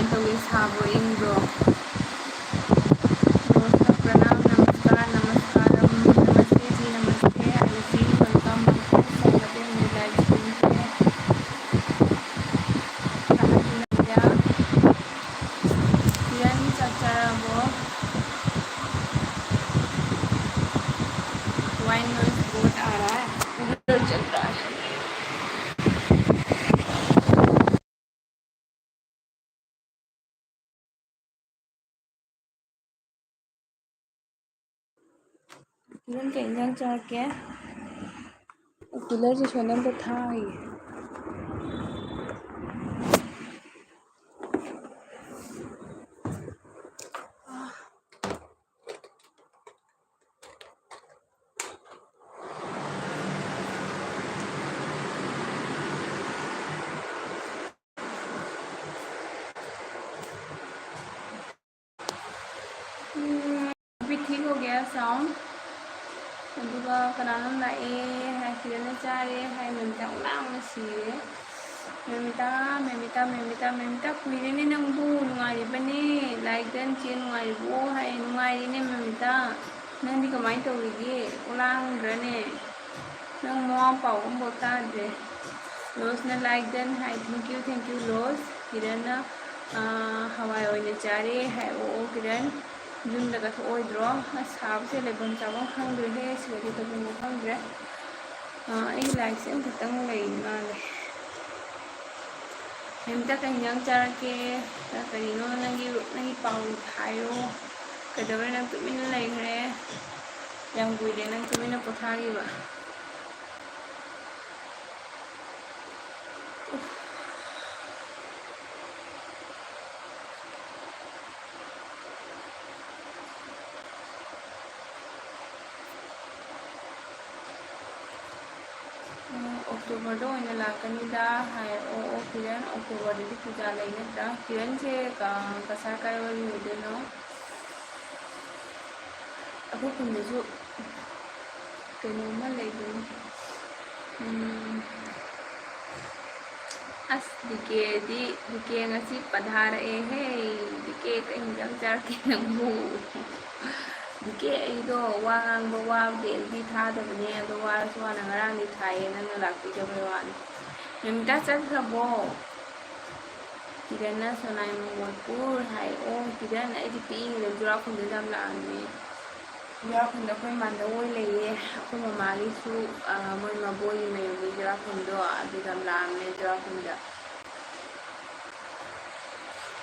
कमाई तौगे साबो इंग्रो नमस्कार प्रणाम नमस्कार नमस्कारम नमस्ते जी नमस्ते आयुषी वेलकम स्वागत है मेरे लाइव स्ट्रीम पे कहा किरण चचाराबो वाइन नॉइस बहुत आ रहा है उधर चल रहा है किरण के इंजन चढ़ के कूलर से सोने तो था ही अभी ठीक हो गया साउंड अदुगा कनानम लाए है किरण चारे है ममता उलांग सीरे मेमिता कुइरेने नंबू नुंगारिबने लाइक देन चे नुंगारिबो है नुंगारिने मेमिता नंदी कमाई तौरिगे उलांग्रने नंग मोआ पाउ अम्बो ताद्रे रोजना लाइक देन है थैंक यू रोज किरण हवाई ओइने चारे है ओ किरण ꯌꯨꯝꯗꯒ ꯊꯣꯛꯑꯣꯏꯗ꯭ꯔꯣ ꯑꯁ ꯁꯥꯕꯁꯦ ꯂꯩꯐꯝ ꯆꯥꯐꯝ ꯈꯪꯗ꯭ꯔꯦꯍꯦ ꯁꯤꯗꯗꯤ ꯇꯧꯐꯝ ꯈꯪꯗ꯭ꯔꯦ ꯑꯩꯒꯤ ꯂꯥꯏꯔꯤꯛꯁꯦ ꯑꯃꯈꯛꯇꯪ ꯂꯩ ꯃꯥꯜꯂꯦ ꯀꯩꯝꯇ ꯀꯩ ꯏꯟꯖꯥꯡ ꯆꯥꯔꯛꯀꯦ ꯀꯔꯤꯅꯣ ꯅꯪꯒꯤ ꯄꯥꯎ ꯍꯥꯏꯌꯣ ꯀꯩꯗꯧꯔꯦ ꯅꯪ ꯇꯨꯃꯤꯟꯅ ꯂꯩꯈ꯭ꯔꯦ ꯌꯥꯝ ꯀꯨꯏꯔꯦ ꯅꯪ ꯇꯨꯃꯤꯟꯅ ꯄꯣꯊꯥꯈꯤꯕ अक्टूबर ओइना लाकनीदा हाय ओ किरण अक्टूबर दी पूजा लई नत्रा किरण से कसा काय वरी होदेनो अखो कुंदसु कनोमा लेबनी अस दिके ngasi पधार ए है दिके कहीं जंग जार के नंबू दिके अइदो वा ngang वा बेलदी था दबने अदो वा सुवाना ngरांग दी थाए नंग लाक्ति जबे वानी मेमता चखबो किरण सोनाई मंगलपुर हाय ओ किरण अइदी पींग जुरा खुंदे जाम लांगे जुरा खुंदा कोई मांदा ओइ लेये अखो ममागी सु मोय मबोई मयोगी जुरा खुंदो अदु जाम लांगे जुरा खुंदा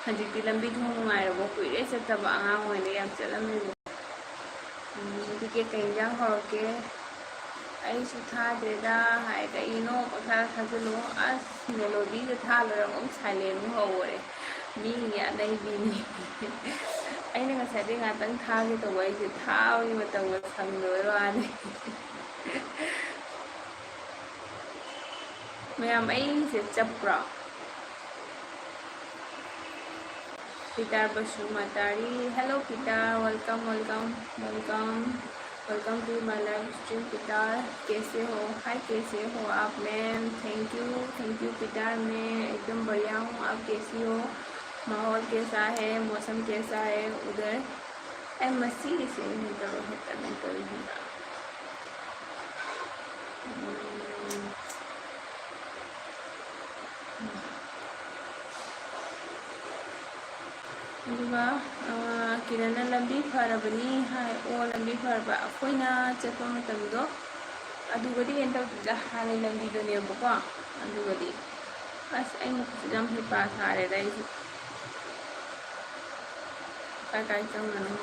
हजिती लंबी थों नुंगाइरबो कुइरे चतबा आंगांग ओइने याम चलमिबो दिके कइंजांग होके ऐसु थाद्रेदा हाय कइनो पखा थाजलो अस मेलोडी से था लोरम साइलेंट होरे मी या नहीं बीनी अइने ngसाइदे ngaतंग थागे तो वैसे थावि मतंग संगोय वाने मैम ऐसे चप्रा Peter Basumatary hello Peter welcome to my live stream Peter कैसे हो हाय कैसे हो आप मैम थैंक यू पितार मैं एकदम बढ़िया हूँ आप कैसी हो माहौल कैसा है मौसम कैसा है उधर एम मसी से नहीं करो किरण लंबी फरबनी हाय ओ लंबी फरबा अखोइना चतपा मतमदो अदुगदी एंतौदा हाने लंबी दोनेबको अदुगदी बस अइना जम हे पास हारे दाई काय चंगनो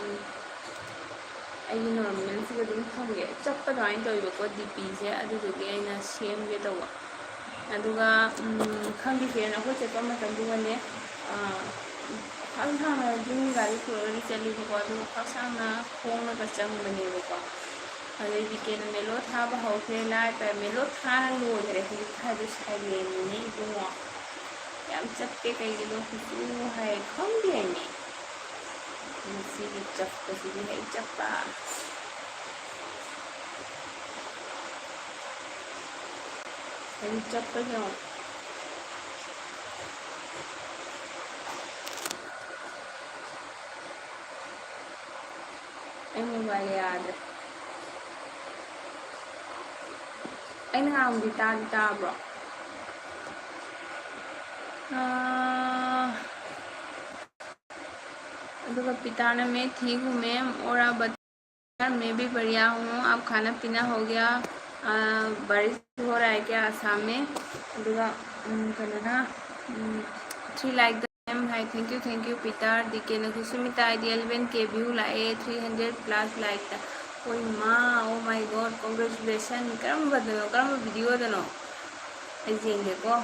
अइगी नॉर्मल से दुम थमगे चप्पा दाइन तोइबको डीपी से अदुगदी अइना सेमगे तौवा अदुगा खंगी फेन अखो चतपा मतमदुगने खाना जुम गाड़ी पुरी चलीबको अदु खाना खोंगा चंगबनेबको अदैदी के मेलो थाबा हौखे लाइ पर मेलो थाना लोदरे हुई थादु साइलेंटने इबुंगो याम चप्पे कइगिलो खुसु हाय खंगेने सिगी चप्पा सिगी है चप्पा चप्पा जो मोबाइल याद अꯩꯅ ꯉꯥꯡꯕꯗꯤ ꯇꯥꯕ꯭ꯔꯣ अदुगा पिता ने मैं ठीक हूँ मैम और आप बताइए मैं भी बढ़िया हूँ आप खाना पीना हो गया बारिश हो रहा है क्या आसाम में अदुगा कना 3 like ma'am high thank you पिता दिके न सुमिता आई 11K व्यू लाए 300 प्लस लाइक ओय माँ ओ माय गॉड कांग्रेचुलेशन करम वीडियो दनो जेंगे को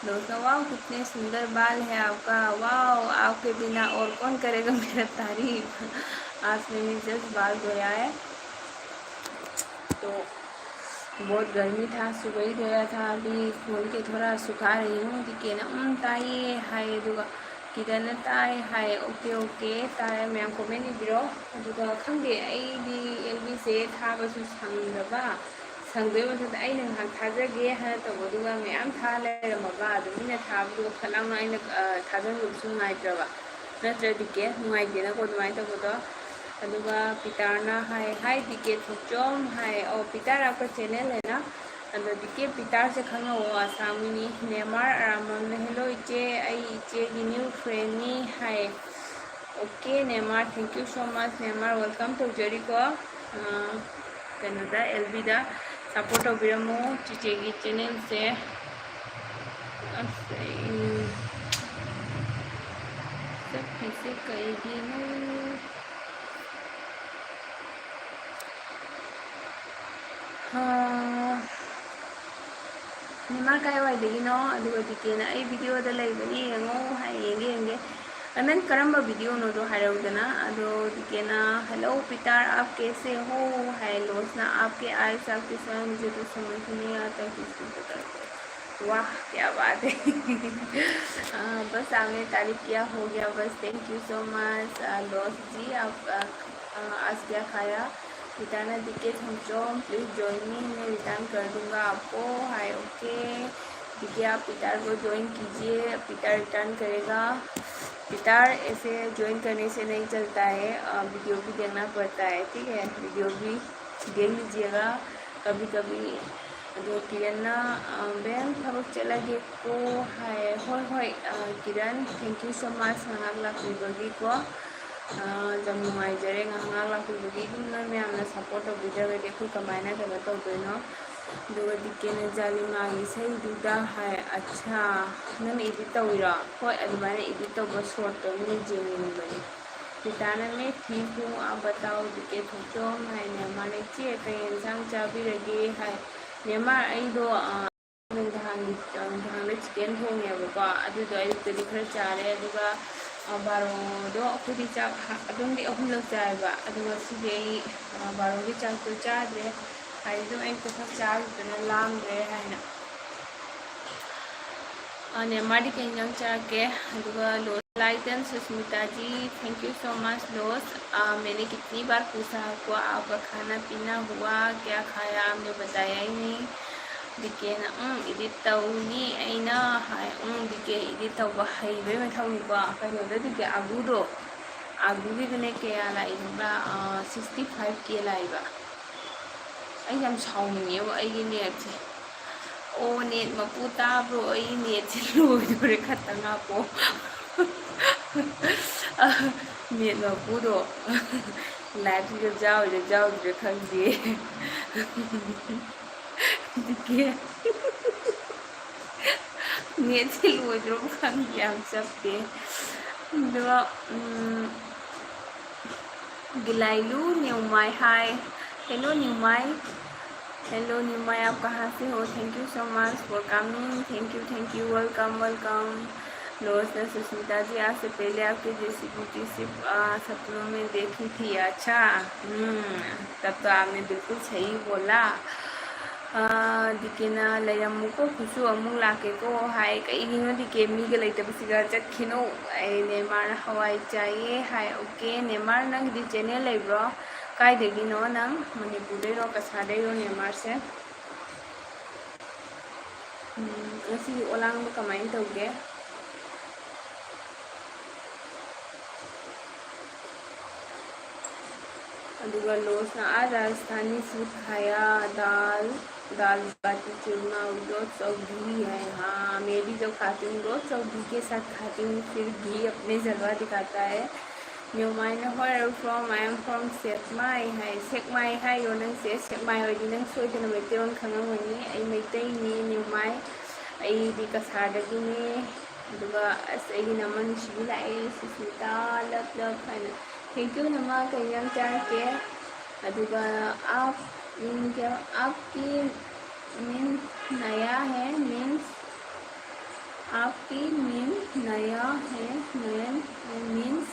दोस्तों वाह कितने सुंदर बाल है आपका वाह आपके बिना और कौन करेगा मेरा तारीफ आज मैंने जस्ट बाल धोया है तो बहुत गर्मी था सुबह ही धोया था अभी खोल के थोड़ा सुखा रही हूँ दिखे ना ताइए हाय दुगा किधर ताई हाय ओके ताई मैं कमेंट इबिरो दुगा खंगे आईदी एलबी से था बस संगबा संगबे मतलब आई नंग थाजगे है तो दुगा मैं था लेरमबा दुमिना थाबदु खलांग आई थाजन रुसु नाइत्रबा नत्र दिके नुआइदेना को दुमाइ तबदो अदुगा पितारना हाय दिके थोचोम हाय ओ पितार आपका चैनल है ना अदो दिके पितार से खंगा वो आसामी नेमार आरामम हेलो इचे आई इचे की न्यू फ्रेंड नी हाय ओके नेमार थैंक यू सो मच नेमार वेलकम टू जेरिको कनदा एलबीदा सपोर्ट ओबिरमो चिचे की चैनल से सब कैसे कहेगी निमा काय वाइदगिनो अदुगा दिकेना आई वीडियो दा लेबनी यंगो हाय येंगे नंग करम्बा वीडियो नो दो हायरउदना अदो दिकेना हेलो पितार आप कैसे हो हाय लोसना आपके आईज आपके स्माइल मुझे तो समझ नहीं आता किसको बताते वाह क्या बात है बस आपने तारीफ किया हो गया बस थैंक यू सो मच लोस जी आप आज क्या खाया पिताना दिखे थमचोम प्लीज़ ज्वाइन मी मैं रिटर्न कर दूंगा आपको हाय ओके दिखे आप पितार को ज्वाइन कीजिए पितार रिटर्न करेगा पितार ऐसे ज्वाइन करने से नहीं चलता है वीडियो भी देखना पड़ता है ठीक है वीडियो भी देख लीजिएगा कभी कभी अदो किरण बेन थबक चलगे को हाय होय किरण थैंक यू सो मच नहाक लाखिबगी को जब नुआइजरे ngahang लाखिबगी मैम सपोर्ट तौबीदरगदि अखोय कमायना कनो तौदोइनो दुगा दिकेना जालिमा इसैदुदा हाय अच्छा नन एडिट तौइरो होय अदुमायना एडिट तौबा शॉर्ट तो मैं जेंगिबनी पिताना में ठीक हूँ आप बताओ दिके थोचोम हाय नेमाने चे कई इंसान चाबिरगे हाय नेमा अइदो नुंधांनि चिकेन थोंगेबको अदुदो अयुक्तदि खरा चारे अदुगा बारोदो अखोदी चाक अदुमदि अहुमलक चायबा अदुगा सिदि अई बारोगी चाकतो चाद्रे हाइदो अयुक्तो खक चारुदना लामद्रे हाइना नेमादि केंजंग चाके अदुगा लो लाइटन Susmita ji thank you so much लोस मैंने कितनी बार पूछा आपको आपका खाना पीना हुआ क्या खाया आपने बताया ही नहीं दिके ना एडिट तौनी अइना हाय दिके एडिट तौबा हइबे मथौनिको कइनोदा दिके आगुगिदने कया लाइबा 65K लाइबा अइ याम साउनिङेबो अइगी नेटसे ओ नेट मपु ताब्रो अइ नेटसे लोइदोरे खतङापो नेट मपुदो लाइफ जाउदे खंदे दिके नेट से लोइदरो खंदे याम सबते दुआ गिलाइलू न्यूमाई हाय हेलो न्यूमाई आप कहाँ से हो thank you so much for coming thank you welcome loss ने सुस्मिता जी आज से पहले आपकी जैसी ब्यूटी सिर्फ सपनों में देखी थी अच्छा तब तो आपने बिल्कुल सही बोला दिकेना लेरमुको खुशु अमुक लाकेको हाय कईगिनो दिके मीगा लेतबसिगा चटखिनो नेमार हवाई चाहिए हाय ओके नेमार नंग दि चैनल लेब्रो कायदेगिनो नंग मणिपुरदेरो कसादेरो नेमार से ngasi olang mo kamain tawge अदुगा लोसना आज राजस्थानी सूट खाया, दाल दाल बाटी चूरमा, रोज और घी है। हाँ, मैं भी जब खाती हूँ रोज और घी के साथ खाती हूँ, फिर घी अपने जलवा दिखाता है। न्यूमाइन हॉर from I am from Sekmai है। सेकमाई है यो नंग से सेकमाई होइदी नंग सोइदना मैतेरोन खंगमनी आई मैतैनी न्यूमाई आई दी कसारदगिनी अदुगा अस आई नमन सिबि लाए सुस्मिता लव लव खाना। थैंक यू नमा कहीं चार के अदुगा आप क्या आपकी मीन नया है मीन्स आपकी मीन नया है मैन मीन्स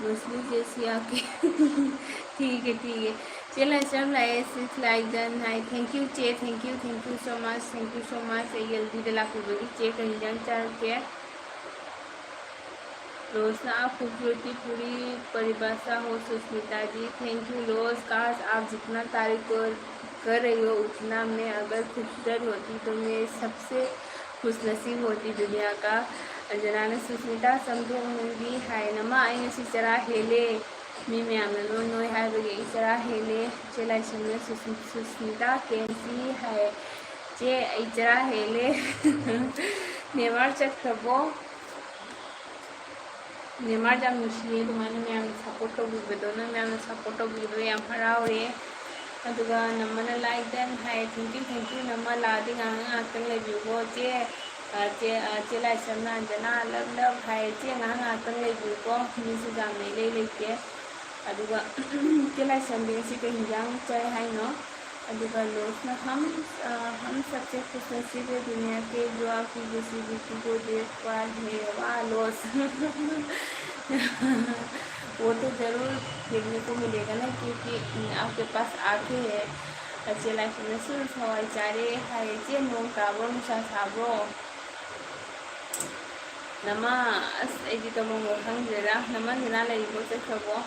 मछली जैसी आके ठीक है चलो सब लाइक डन है। थैंक यू चे थैंक यू सो मच जल्दी दिला खूबी चे कहीं जान चार के रोज़ना आप खूबसूरती पूरी परिभाषा हो सुष्मिता जी। थैंक यू रोज़। काश आप जितना तारीफ कर रही हो उतना मैं अगर खूबसूरत होती तो मैं सबसे खुशनसीब होती दुनिया का। जना सुष्मिता समझो मुंगी हाय नमा आई चरा हेले मी मैम नोई है चरा हेले चला सुष्मिता कैसी है चे चरा हेले नेवर चखबो नेमार जाम नुसिये तुम्हारे मैम सपोर्ट तौबीबदो नों मैम सपोर्ट तौबीबदो याम हराउरे अदुगा नम्मना like then hi thank you नम्मा लादी ngahang लेबिबो चे चे चे लाइसमना अंजना लव हाय चे ngahang लेबिबो मिसु जाम ले लेके अदुगा चे लाइसम से कहीं जाम चाय हाय नो अदुगा लोग हम सबसे खुशनसीब है दुनिया के जो आपकी जैसी बेटी को देख पा है। वाह लोस वो तो ज़रूर देखने को मिलेगा ना क्योंकि आपके पास आके है अच्छे लाइफ में सिर्फ हवाई चारे हाय चे नोंग ताब्रो नुसा साब्रो नमा अस एदी तो मोंगो खंगजेरा नमा निना लेबो चखबो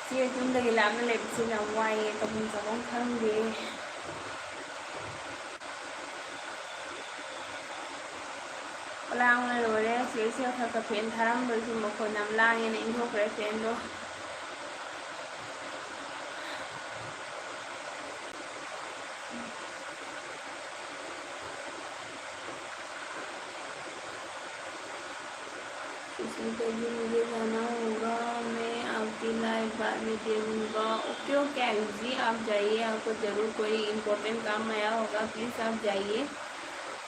चे तुमदगी लामना लेबसे ना वाई तबुन सबों खंगे लांगना लोरे से खा फेन थारम बसु मखो नाम लांगे ने इंधो करे फेन दो इसलिए भी मुझे जाना होगा मैं आपकी लाइव बाद में देखूँगा। ओके जी आप जाइए आपको ज़रूर कोई इम्पोर्टेंट काम आया होगा प्लीज़ आप जाइए।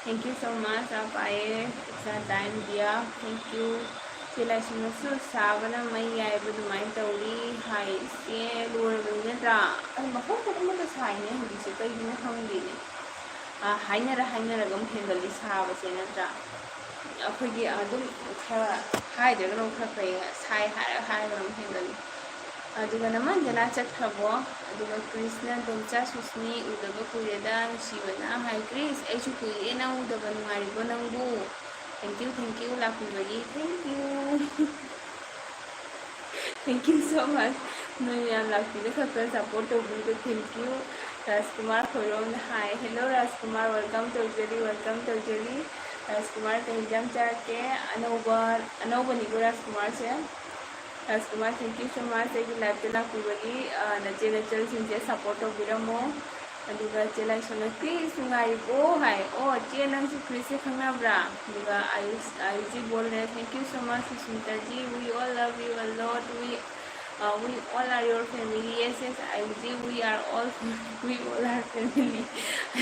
थैंक यू सो मच आप आए इतना टाइम दिया थैंक यू चिलाइसमसु साबना मई आइब दुमाइन तौरी हाई से लोरबनी नत्रा मफम खतम साइने हजिसे कईनो खंगदीने हाइनरगम हेंगली साबसे नत्रा अखोगी अदुम खरा हाइदरगनो खरा फै साइ हाइरगम हेंगली अदुगा नमन जना चखबो अदुगा कृष्ण दोमचा सुस्मी उदब कुरेदा नुसिबना हाय क्रिस ऐसु कुरे ना उदब नुआरिबो नंगबु थैंक यू लाफुबगी थैंक यू सो मच नोई याम लाफिने खतर सपोर्ट तौबीबो thank you. Rajkumar Khorom hi hello Rajkumar welcome तौजरी राजकुमार कहीं जम चाके अनौबनिगो राजकुमार से Rajkumar thank you so much live लाखुबगी नचे नचल सिंसे सपोर्ट तौबिरमो अदुगा चेलाई सोनती सुंगाइबो हाय ओ चे नंसु क्रिसे खंगनाब्रा अदुगा आयुजी बोल रहे thank you so much Sushmita ji we all love you a lot we all are your family yes आयुजी we all are family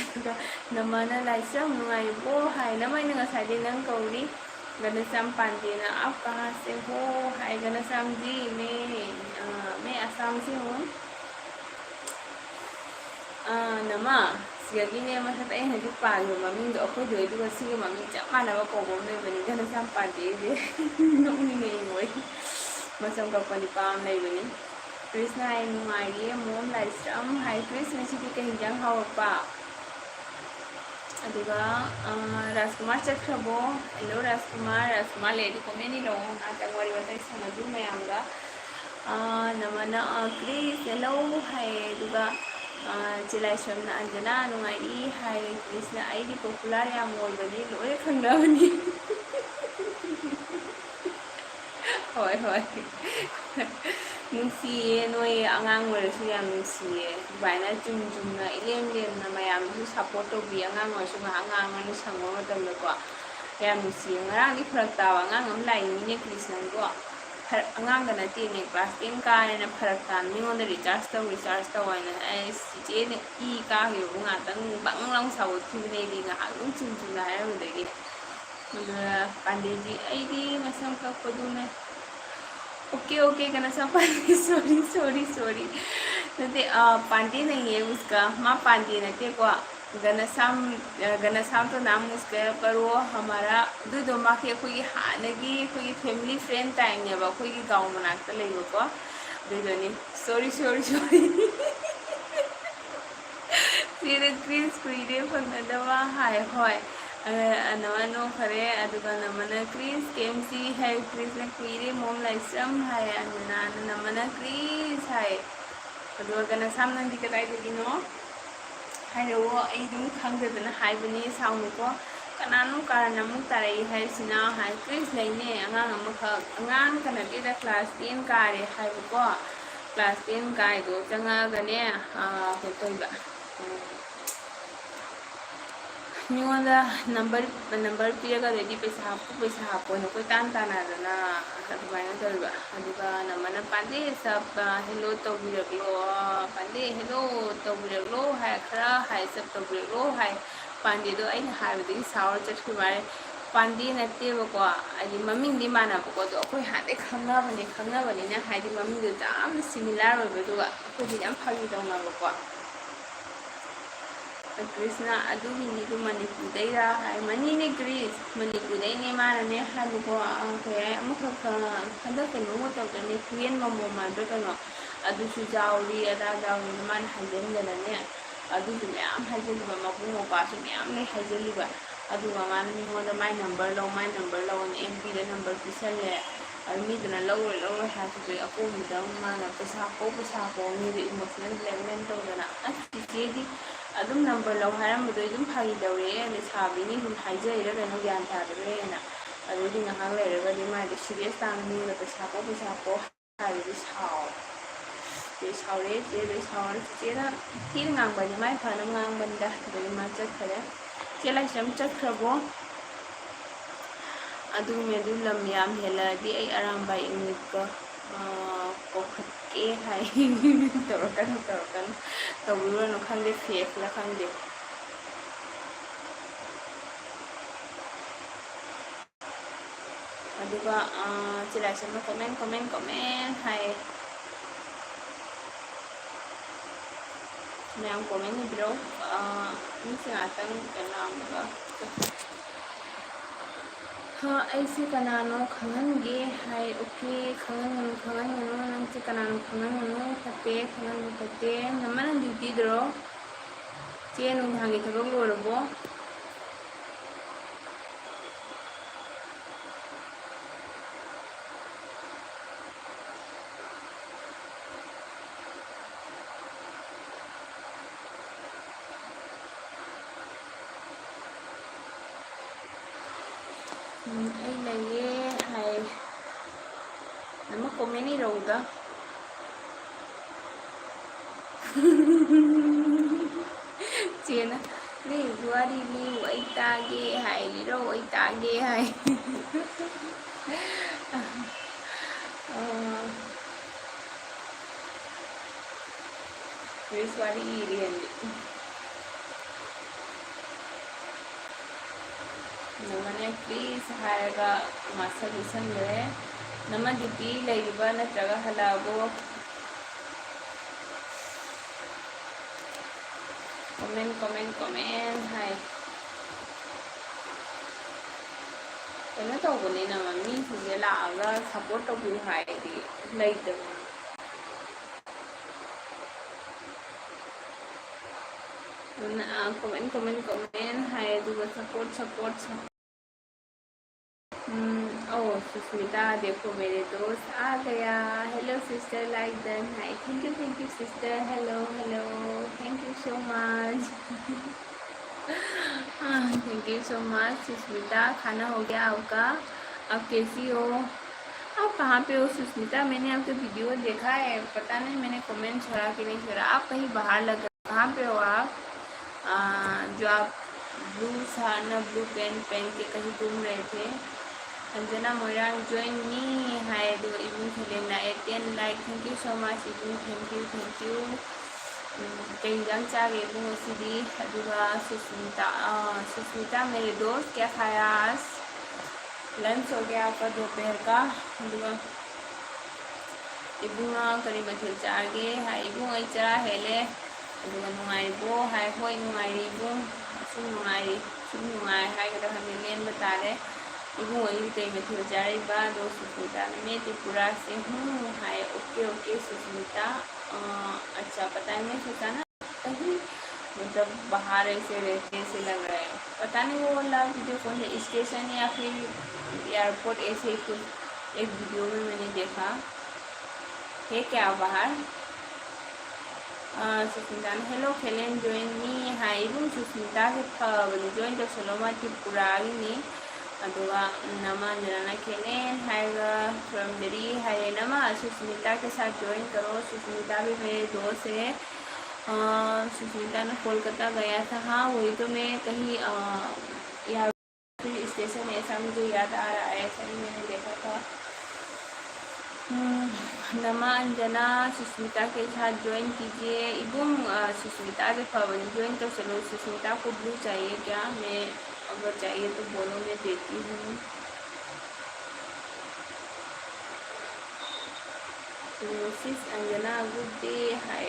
अदुगा नमना लाइसम नुआइबो हाय नमाय नंगासाइदे नंग कौरी गणेशम पांडे ना आप कहाँ से हो हाय गणेशम जी मैं असम से हूँ नमा सिगने मत हजी पालो ममी अखोद सिगे ममी चप मानव कौब लेबनी गणेशम पांडे नौनी मसम कपनी पाम लेबनी कृष्ण हाय नुआइए मोम लाइस्ट्रम हाय कृष्ण सिटी कहीं जंग हावपा अदुगा राजकुमार चखबो हेलो राजकुमार लेडी कमेनी लो नाटक वारी बताई सनदु मयामगा नमना क्रिस हेलो हाय अदुगा चिलाइसमना अंजना नुआई हाय कृष्ण आईडी पॉपुलर याम ओइबनी लोरे खंगराबनी ꯍꯣꯏ ꯍꯣꯏ ꯅꯨꯡꯁꯤꯌꯦ ꯅꯣꯏ ꯑꯉꯥꯡ ꯑꯣꯏꯔꯁꯨ ꯌꯥꯝ ꯅꯨꯡꯁꯤꯌꯦ ꯑꯗꯨꯃꯥꯏꯅ ꯆꯨꯝ ꯆꯨꯝꯅ ꯏꯂꯦꯝ ꯂꯦꯝꯅ ꯃꯌꯥꯝꯁꯨ ꯁꯞꯄꯣꯔꯠ ꯇꯧꯕꯤ ꯑꯉꯥꯡ ꯑꯣꯏꯔꯁꯨ ꯉꯥꯏꯍꯥꯛ ꯉꯥꯡꯉꯅꯤ ꯁꯪꯕ ꯃꯇꯝꯗꯀꯣ ꯌꯥꯝ ꯅꯨꯡꯁꯤꯌꯦ ꯉꯔꯥꯡꯗꯤ ꯐꯔꯛ ꯇꯥꯕ ꯑꯉꯥꯡ ꯑꯃ ꯂꯥꯛꯏꯅꯤꯅꯦ ꯀ꯭ꯔꯤꯁꯅꯪꯀꯣ ꯑꯉꯥꯡꯒ ꯅꯠꯇꯦꯅꯦ ꯀ꯭ꯂꯥꯁ 10 ꯀꯥꯔꯦꯅ ꯐꯔꯛ ꯇꯥꯅ ꯃꯤꯉꯣꯟꯗ ꯔꯤꯆꯥꯔꯖ ꯇꯧ ꯍꯥꯏꯅ ꯑꯩ ꯆꯤꯆꯦꯅ ꯏ ꯀꯥꯈꯤꯕꯕꯨ ꯉꯥꯛꯇꯪ ꯕꯪ ꯂꯥꯎ ꯁꯥꯎꯒꯠꯈꯤꯕꯅꯦꯗꯤ ꯉꯥꯏꯍꯥꯛ ꯑꯗꯨꯝ ꯆꯨꯝ ꯆꯨꯝꯅ ꯍꯥꯏꯔꯝꯕꯗꯒꯤ ꯑꯗꯨꯒ ꯄꯥꯟꯗꯦꯖꯤ ꯑꯩꯗꯤ ꯃꯁꯝ ꯀꯛꯄꯗꯨꯅ ओके ओके करना सब सॉरी सॉरी सॉरी नते पांडे नहीं है उसका माँ पांडे नते को घनश्याम तो नाम उसका पर वो हमारा दुदो माँ के कोई हानगी कोई फैमिली फ्रेंड टाइम है बा कोई गाँव मनाते लेगो को दुदोनी सॉरी सॉरी सॉरी तेरे क्रिस कुइरे फंगदवा हाय होय नमनो खरे अदुगा नमना क्रिस केमसी है क्रिस ने कुइरे मोम लाइसम है अनना नमना क्रिस है अदुगा गना सामने दिखे दाइदगिनो हाइरो आई दुम खंगदना हाइबनी साउनुको कनानु कारण अमुक तारई है सिना हाय क्रिस लेने अंगांग अमुक अंगांग कनटेदा क्लास 10 कारे हाइबको क्लास 10 काइदो चंगागने होतोइबा मिगोंदा नंबर पीरगदि पैसा हापो कोई तान तानादना अदुमाइना तौरिबा अदुगा नमना पांडे सब हेलो तौबिरगलो पांडे हेलो तौबिरगलो हाय खरा हाय सब तौबिरगलो हाय पांडेदो अइना हाइबदि सावर चटखि मारे पांडे नतेबको आदि ममिंगदि मानाबको दो अखोय हादे खंगाबनिना हाइदि ममिंगदो जाम सिमिलर ओइबदुगा अखोयदि याम फागि तौनाबको कृष्णा अदुगिनिदु मणिपुरदैरा हाय मनीने ग्रीस मणिपुरदैने मानने हाबको ओके अमुख हंदक कनो तौदने कुयेन ममो मानबे कनो अदुसु जाउरी अदा जाउरी मान हाइजेनगनने अदुसु मयाम हाइजेनबा मपु मोपासु मयाम ले हाइजेलिबा अदुगा मान मिगोंदा माय नंबर लो ने एमपी दा नंबर पिसले मीदुना लो हासु अकोमिदा माना पैसा को मीदु इमोशनल ब्लैकमेल तौदना असिजेदी अदुम नंबर लो हारमबदो इदुम फागी दौरे लेसाबिनी हुम हाइजैरा कनो ज्ञान तादरेना अदुदि ngahak leragadi माइदि सीरियस तांगनी पैसा को हाइदि साव ये सावरे जे दे सावर जेना थीर ngangbani mai phana ngangbanda दि मा चखरे चेलाई सम चखरबो अदु मेदु लम याम हेलादि आई अरांबा इंगिक कोखके हाय तौरकन तौबिरो खंदे फेक ला खंदे अदुगा चिलासम कमेंट हाय मैम कमेंट बिरो मिसे आतंग कनामगा हाँ ऐसे कनानो खंगनगे हाय ओके खंगनो नंसे कनानो खंगनो फते खंगनो फते नमन ड्यूटी दरो चे नुंहांगे थबक लोरबो ai leye hay nama komen iroga chena ni wari ni wai tage hay liro wai tage hay this wari really नमने प्लीज हायगा मासा लिसन ले नम ड्यूटी लेबा नत्रगा हलाबो कमेंट हाय कनो तौबने नम मी सिजे लागा सपोर्ट तौबि हायदि लेदब कमेंट हाय दुगा सपोर्ट ओह सुष्मिता देखो मेरे दोस्त आ गया hello sister like then hi thank you sister hello thank you so much thank you so much Sushmita खाना हो गया आपका आप कैसी हो आप कहाँ पे हो सुष्मिता? मैंने आपके वीडियो देखा है, पता नहीं मैंने कमेंट छोड़ा कि नहीं छोड़ा। आप कहीं बाहर लग रहे, कहाँ पे हो आप? जो आप ब्लू शर्ट ब्लू पैंट पहन के कहीं घूम रहे थे। अंजना मोइरांग ज्वाइन मी हाय दो evening Helena 10 like thank you so much evening thank you कई इंजाम चागे इवनिंग ओसीडी अदुगा सुष्मिता मेरे दोस्त क्या खाया आज? लंच हो गया आपका दोपहर का? अदुगा इबुंगा करी मथेल चागे हाय इबुंग आई चरा हेले अदुगा नुंगाइबो हाय होय नुंगाइरी इबुंग असुम नुंगाइरी सुम नुंगाइ हायगदा हमें लेन बतारे इबुंग आई कई मथेल चारिबा दो सुष्मिता मैं त्रिपुरा से हूँ हाय ओके ओके सुष्मिता अच्छा पता है मैं सोचा ना कहीं मतलब बाहर ऐसे रहते ऐसे लग रहा है, पता नहीं वो वाला वीडियो कौन है, स्टेशन या फिर एयरपोर्ट ऐसे ही कुछ एक वीडियो में मैंने देखा है क्या बाहर। सुष्मिता हेलो खेलें ज्वाइन मी हाय इबुंग सुष्मिता के फबनी ज्वाइन तो सलोमा त्रिपुरागिनी अदुगा नमा जना खेलें हायगा फ्रॉम दिल्ली हाय नमा सुष्मिता के साथ ज्वाइन करो। सुष्मिता भी मेरे दोस्त है। सुष्मिता ने कोलकाता गया था, हाँ वही तो मैं कहीं यहाँ फिर स्टेशन ऐसा मुझे याद आ रहा है, ऐसा ही मैंने देखा था। नमा अंजना सुष्मिता के साथ ज्वाइन कीजिए इबुंग सुष्मिता के फवन ज्वाइन तो चलो। सुष्मिता को ब्लू चाहिए क्या? मैं अगर चाहिए तो बोलो मैं देती हूँ। सिस अंजना गुड डे हाय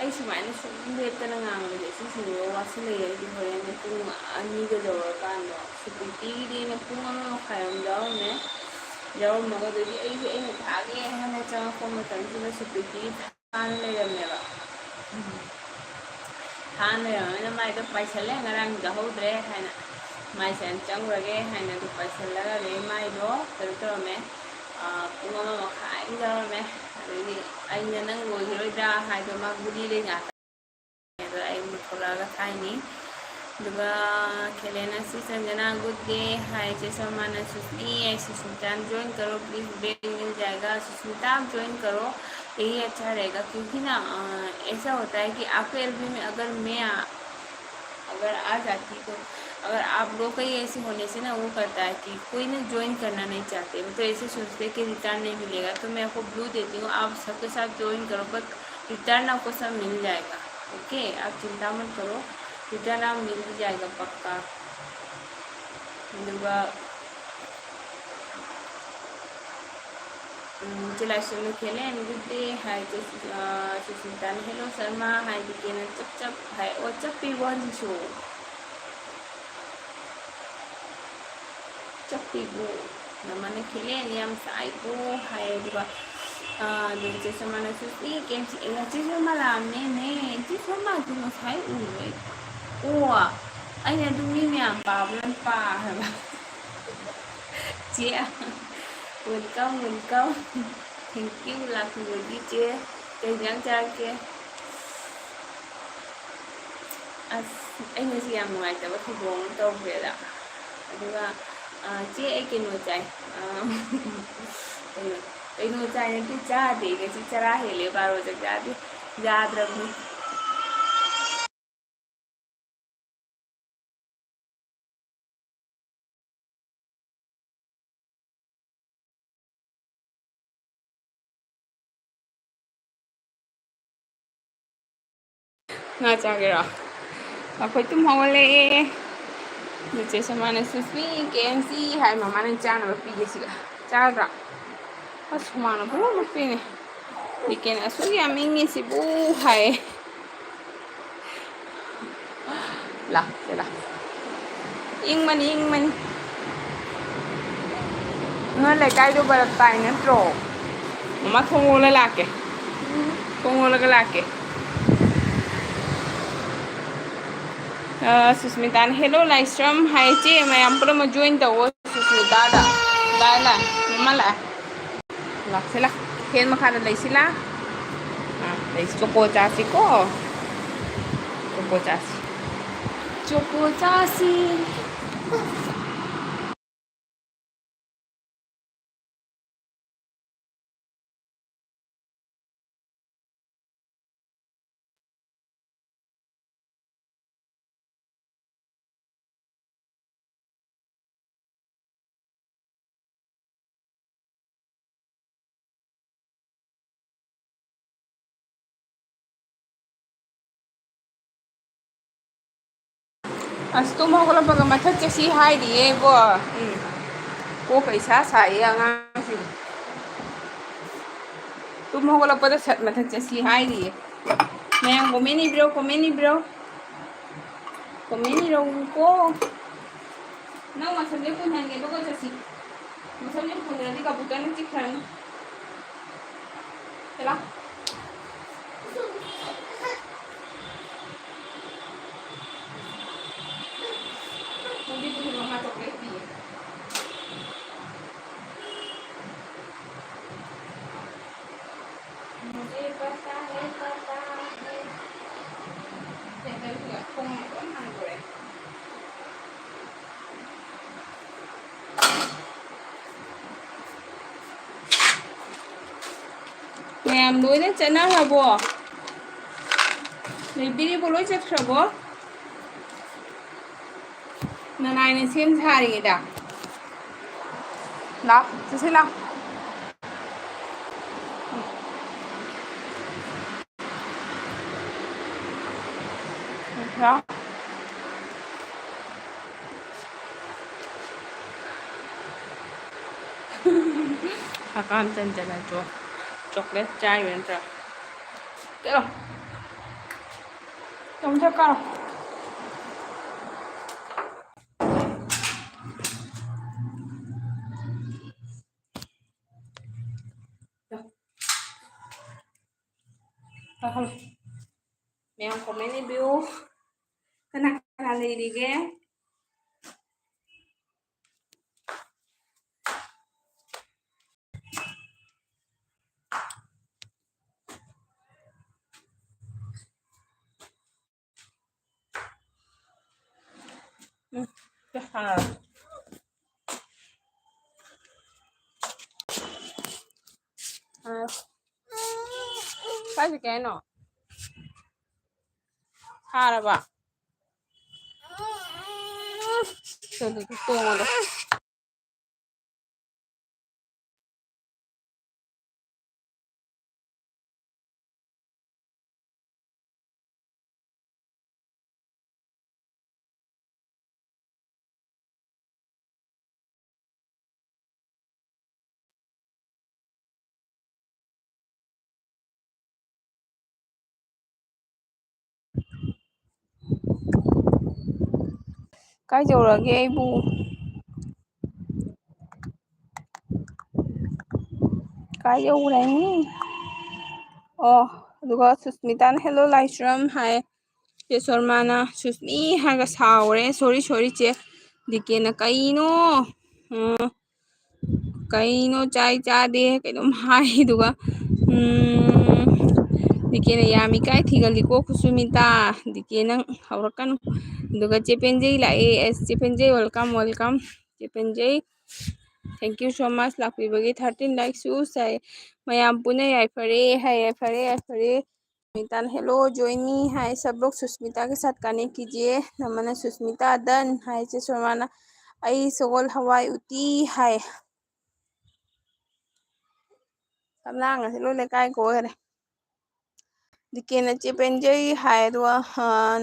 आई सुमाइना सुम लेप्तना ngangbase sisino wasileyadi horene pung aniga dawrakando supritigidina pung ama makhayam dawme yawarmaga dadi aina thage hana changakpa matamsida supriti than leramneba than leramena maida paisale ngarang dahudre haina maisen changrage haina du paisallaga le maido tarutame pung ama makhay dawme adagi aina nang loiroida haido magbudi le nga ay mutolaga thaini duga खेलेना सी Sanjana good day हाय जैसमाना सुष्मी है Sushmita join करो please bell मिल जाएगा। सुष्मिता आप join करो यही अच्छा रहेगा क्योंकि ना ऐसा होता है कि आपके एलबी में अगर आ जाती तो अगर आप लोग कहीं ऐसे होने से ना वो करता है कि कोई ना ज्वाइन करना नहीं चाहते, तो ऐसे सोचते कि रिटर्न नहीं मिलेगा, तो मैं आपको ब्लू देती हूँ, आप सबके साथ ज्वाइन करो बट रिटर्न आपको सब मिल जाएगा। ओके आप चिंता मत करो, रिटर्न आप मिल जाएगा पक्का। चला चलो खेले गुड डे हाय सुष्मिता हेलो शर्मा हाय दिकेना चप चप हाय ओ चप्पी वन शो चप्पी गो नमने खेले नियम साई गो हाय दुगा दूसरे समाना सुष्मी गेम सी एला चीज़ माला ने चीज़ माला तुम साई उन्हें ओ अरे तुमने में आप पावलन पा है बा chia welcome thank you lucky लगी चे कई जंग जाके अꯩꯅ ꯁꯤ ꯌꯥꯝ ꯅꯨꯡꯉꯥꯏꯇꯕ ꯊꯧꯗꯣꯛ ꯑꯃ ꯇꯧꯈ꯭ꯔꯦꯗ ꯑꯗꯨꯒ ꯆꯦ ꯑꯩ ꯀꯩꯅꯣ ꯆꯥꯏ ꯀꯩꯅꯣ ꯆꯥꯏ ꯅꯠꯇꯦ ꯆꯥꯗꯦ ꯉꯁꯤ ꯆꯔꯥ ꯍꯦꯜꯂꯦ ꯕꯥꯔꯣ ꯆꯥꯛ ꯆꯥꯗꯦ ꯌꯥꯗ꯭ꯔꯕꯅꯤ ꯉꯥ ꯆꯥꯒꯦꯔꯣ ꯑꯩꯈꯣꯏ ꯇꯨꯝ ꯍꯧꯒꯠꯂꯛꯑꯦ ꯅꯆꯦꯁꯨ ꯃꯥꯅ ꯁꯨꯁꯃꯤ KFC ꯍꯥꯏ ꯃꯃꯥꯅ ꯆꯥꯅꯕ ꯄꯤꯒꯦ ꯁꯤꯒ ꯆꯥꯒꯗ꯭ꯔꯥ ꯑꯁ ꯍꯨꯃꯥꯡꯅ ꯄꯨꯂꯞ ꯂꯨꯞꯄꯤꯅꯦ ꯆꯤꯛꯀꯦꯟ ꯑꯁꯨꯛ ꯌꯥꯝ ꯏꯪꯉꯤꯁꯤꯕꯨ ꯍꯥꯏꯌꯦ ꯂꯥꯛ ꯏꯪꯕꯅꯤ ꯅꯣꯏ ꯂꯩꯀꯥꯏꯗꯣ ꯕꯔꯞ ꯇꯥꯏ ꯅꯠꯇ꯭ꯔꯣ ꯃꯃꯥ ꯊꯣꯡ ꯂꯣꯜꯂ ꯂꯥꯛꯀꯦ ꯊꯣꯡ ꯂꯣꯜꯂꯒ ꯂꯥꯛꯀꯦ सुष्मिता हेलो लाइस्ट्रम हाय चे मैं पुनः ज्वाइन तवो सुष्मिता ला मम्मा ला फेन मखा लेसिला चोको चासी को चोको चासी ꯑꯁ ꯇꯨꯝ ꯍꯧꯒꯠꯂꯛꯄꯒ ꯃꯊꯛ ꯆꯠꯁꯤ ꯍꯥꯏꯔꯤꯌꯦꯕꯣ ꯀꯣꯛꯀ ꯏꯁꯥ ꯁꯥꯏꯌꯦ ꯑꯉꯥꯡꯁꯤ ꯇꯨꯝ ꯍꯧꯒꯠꯂꯛꯄꯗ ꯁꯠ ꯃꯊꯛ ꯆꯠꯁꯤ ꯍꯥꯏꯔꯤꯌꯦ ꯃꯌꯥꯝ ꯀꯣꯃꯦꯟ ꯏꯕꯤꯔꯣ ꯀꯣꯃꯦꯟ ꯏꯕꯤꯔꯣ ꯀꯣꯃꯦꯟ ꯏꯔꯧꯀꯣ ꯅꯪ ꯃꯁꯝꯁꯦ ꯄꯨꯟꯍꯟꯒꯦ ꯑꯗꯨꯒ ꯆꯠꯁꯤ ꯃꯁꯝꯁꯦ ꯄꯨꯟꯗ꯭ꯔꯗꯤ ꯀꯕꯨꯇꯔꯅ ꯆꯤꯛꯈ꯭ꯔꯅꯤ ꯂꯥꯛ मुझे पता है ꯈꯣꯡ ꯂꯣꯏ ꯍꯥꯡꯗꯣꯔꯛꯑꯦ ꯃꯌꯥꯝ ꯂꯣꯏꯅ ꯆꯠꯅꯈ꯭ꯔꯕꯣ ꯂꯩꯕꯤꯔꯤꯕꯣ ꯂꯣꯏ ꯆꯠꯈ꯭ꯔꯕꯣ ꯅꯅꯥꯏꯅ ꯁꯦꯝ ꯁꯥꯔꯤꯉꯩꯗ ꯂꯥꯎ ꯆꯠꯁꯤ ꯂꯥꯎ ꯂꯥꯎ ꯍꯀꯥꯝ ꯆꯟꯖꯅ ꯆꯣꯀ꯭ꯂꯦꯠ ꯆꯥꯏꯕ ꯅꯠꯇ꯭ꯔꯥ ꯆꯠꯂꯣ ꯃꯊꯛ ꯀꯥꯔꯣ ꯀꯥꯈꯠꯂꯣ ꯃꯌꯥꯝ ꯀꯣꯃꯦꯟ ꯏꯕꯤꯌꯨ ꯀꯅꯥ ꯀꯅꯥ ꯂꯩꯔꯤꯒꯦ ꯀꯥꯏ ꯆꯠꯀꯦ ꯍꯥꯏꯅꯣ ꯊꯥꯔꯕ ꯇꯣꯡꯉꯣꯗꯣ ꯀꯥꯏ ꯌꯧꯔꯒꯦ ꯑꯩꯕꯨ ꯀꯥꯏ ꯌꯧꯔꯦꯅꯤ ꯑꯣ ꯑꯗꯨꯒ ꯁꯨꯁꯃꯤꯇꯥꯅ ꯍꯦꯜꯂꯣ ꯂꯥꯏꯁ꯭ꯔꯝ ꯍꯥꯏ ꯆꯦ ꯁꯣꯔꯃꯥꯅ ꯁꯨꯁꯃꯤ ꯍꯥꯏꯔꯒ ꯁꯥꯎꯔꯦ ꯁꯣꯔꯤ ꯁꯣꯔꯤ ꯆꯦ ꯗꯤꯀꯦꯅ ꯀꯩꯅꯣ ꯀꯩꯅꯣ ꯆꯥꯏ ꯆꯥꯗꯦ ꯀꯩꯅꯣꯝ ꯍꯥꯏ ꯑꯗꯨꯒ ꯗꯤꯀꯦꯅ ꯌꯥꯝ ꯏꯀꯥꯏ ꯊꯤꯒꯜꯂꯤꯀꯣ ꯈꯨꯁꯨꯃꯤꯇꯥ ꯗꯤꯀꯦ ꯅꯪ ꯍꯧꯔꯛꯀꯅꯨ ꯑꯗꯨꯒ ꯆꯦ ꯄꯦꯟꯖꯩ ꯂꯥꯛꯑꯦ ꯑꯦꯁ ꯆꯦ ꯄꯦꯟꯖꯩ ꯋꯦꯜꯀꯝ ꯋꯦꯜꯀꯝ ꯆꯦ ꯄꯦꯟꯖꯩ ꯊꯦꯡꯀ꯭ꯌꯨ ꯁꯣ ꯃꯆ ꯂꯥꯛꯄꯤꯕꯒꯤ 13 ꯂꯥꯏꯛꯁꯨ ꯆꯥꯏ ꯃꯌꯥꯝ ꯄꯨꯟꯅ ꯌꯥꯏꯐꯔꯦ ꯍꯥꯏ ꯌꯥꯏꯐꯔꯦ ꯌꯥꯏꯐꯔꯦ सुष्मिता हेलो जोइनी हाय सब लोग सुष्मिता के साथ कनेक्ट कीजिए नमन सुष्मिता डन हाय से शर्माना आई सगोल हवाई उती हाय तमलांग से लो लेकाय को रे दिकेना चेपेंजई हाय दुआ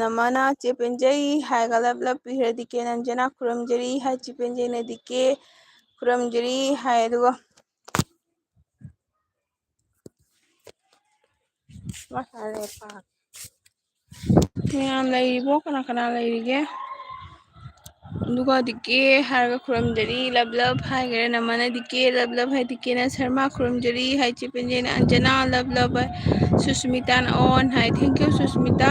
नमना चेपेंजई हाय गलब लब पिहर दिकेना अंजना खुरमजरी हाय चेपेंजई ने दिके खुरमजरी हाय दुआ वासारे पा मयाम लैरिबो कना कना लैरिगे दुगा दिके हारगा खुरमजरी लब लब हायगरे नमना दिके लब लब हाय दिकेना शर्मा खुरमजरी हाय चेपेंजई Anjana love love Sushmita on hi thank you Sushmita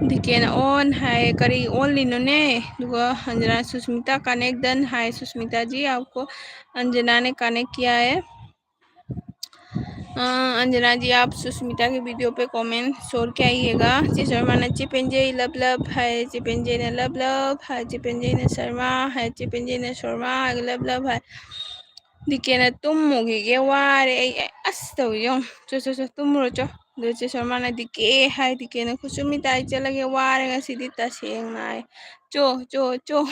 दिकेना ऑन हाय करी ऑन लिनोने दुगा Anjana Sushmita connect done hi Sushmita ji आपको अंजना ने कनेक्ट किया है अंजना जी आप सुष्मिता के वीडियो पे कमेंट छोड़ के आइएगा जी शर्मा ने चिपेंजे लब लब है चिपेंजे ने लब लब है चिपेंजे ने शर्मा है चिपेंजे ने शर्मा लब लब है दिके ना तुम मुगी वारे अस तो यो चो चो चो तुम रो चो चे शर्मा ने दिके है दिके ना खुशुमिता चलगे वारे ngasiदी तसेंग नाय चो चो चो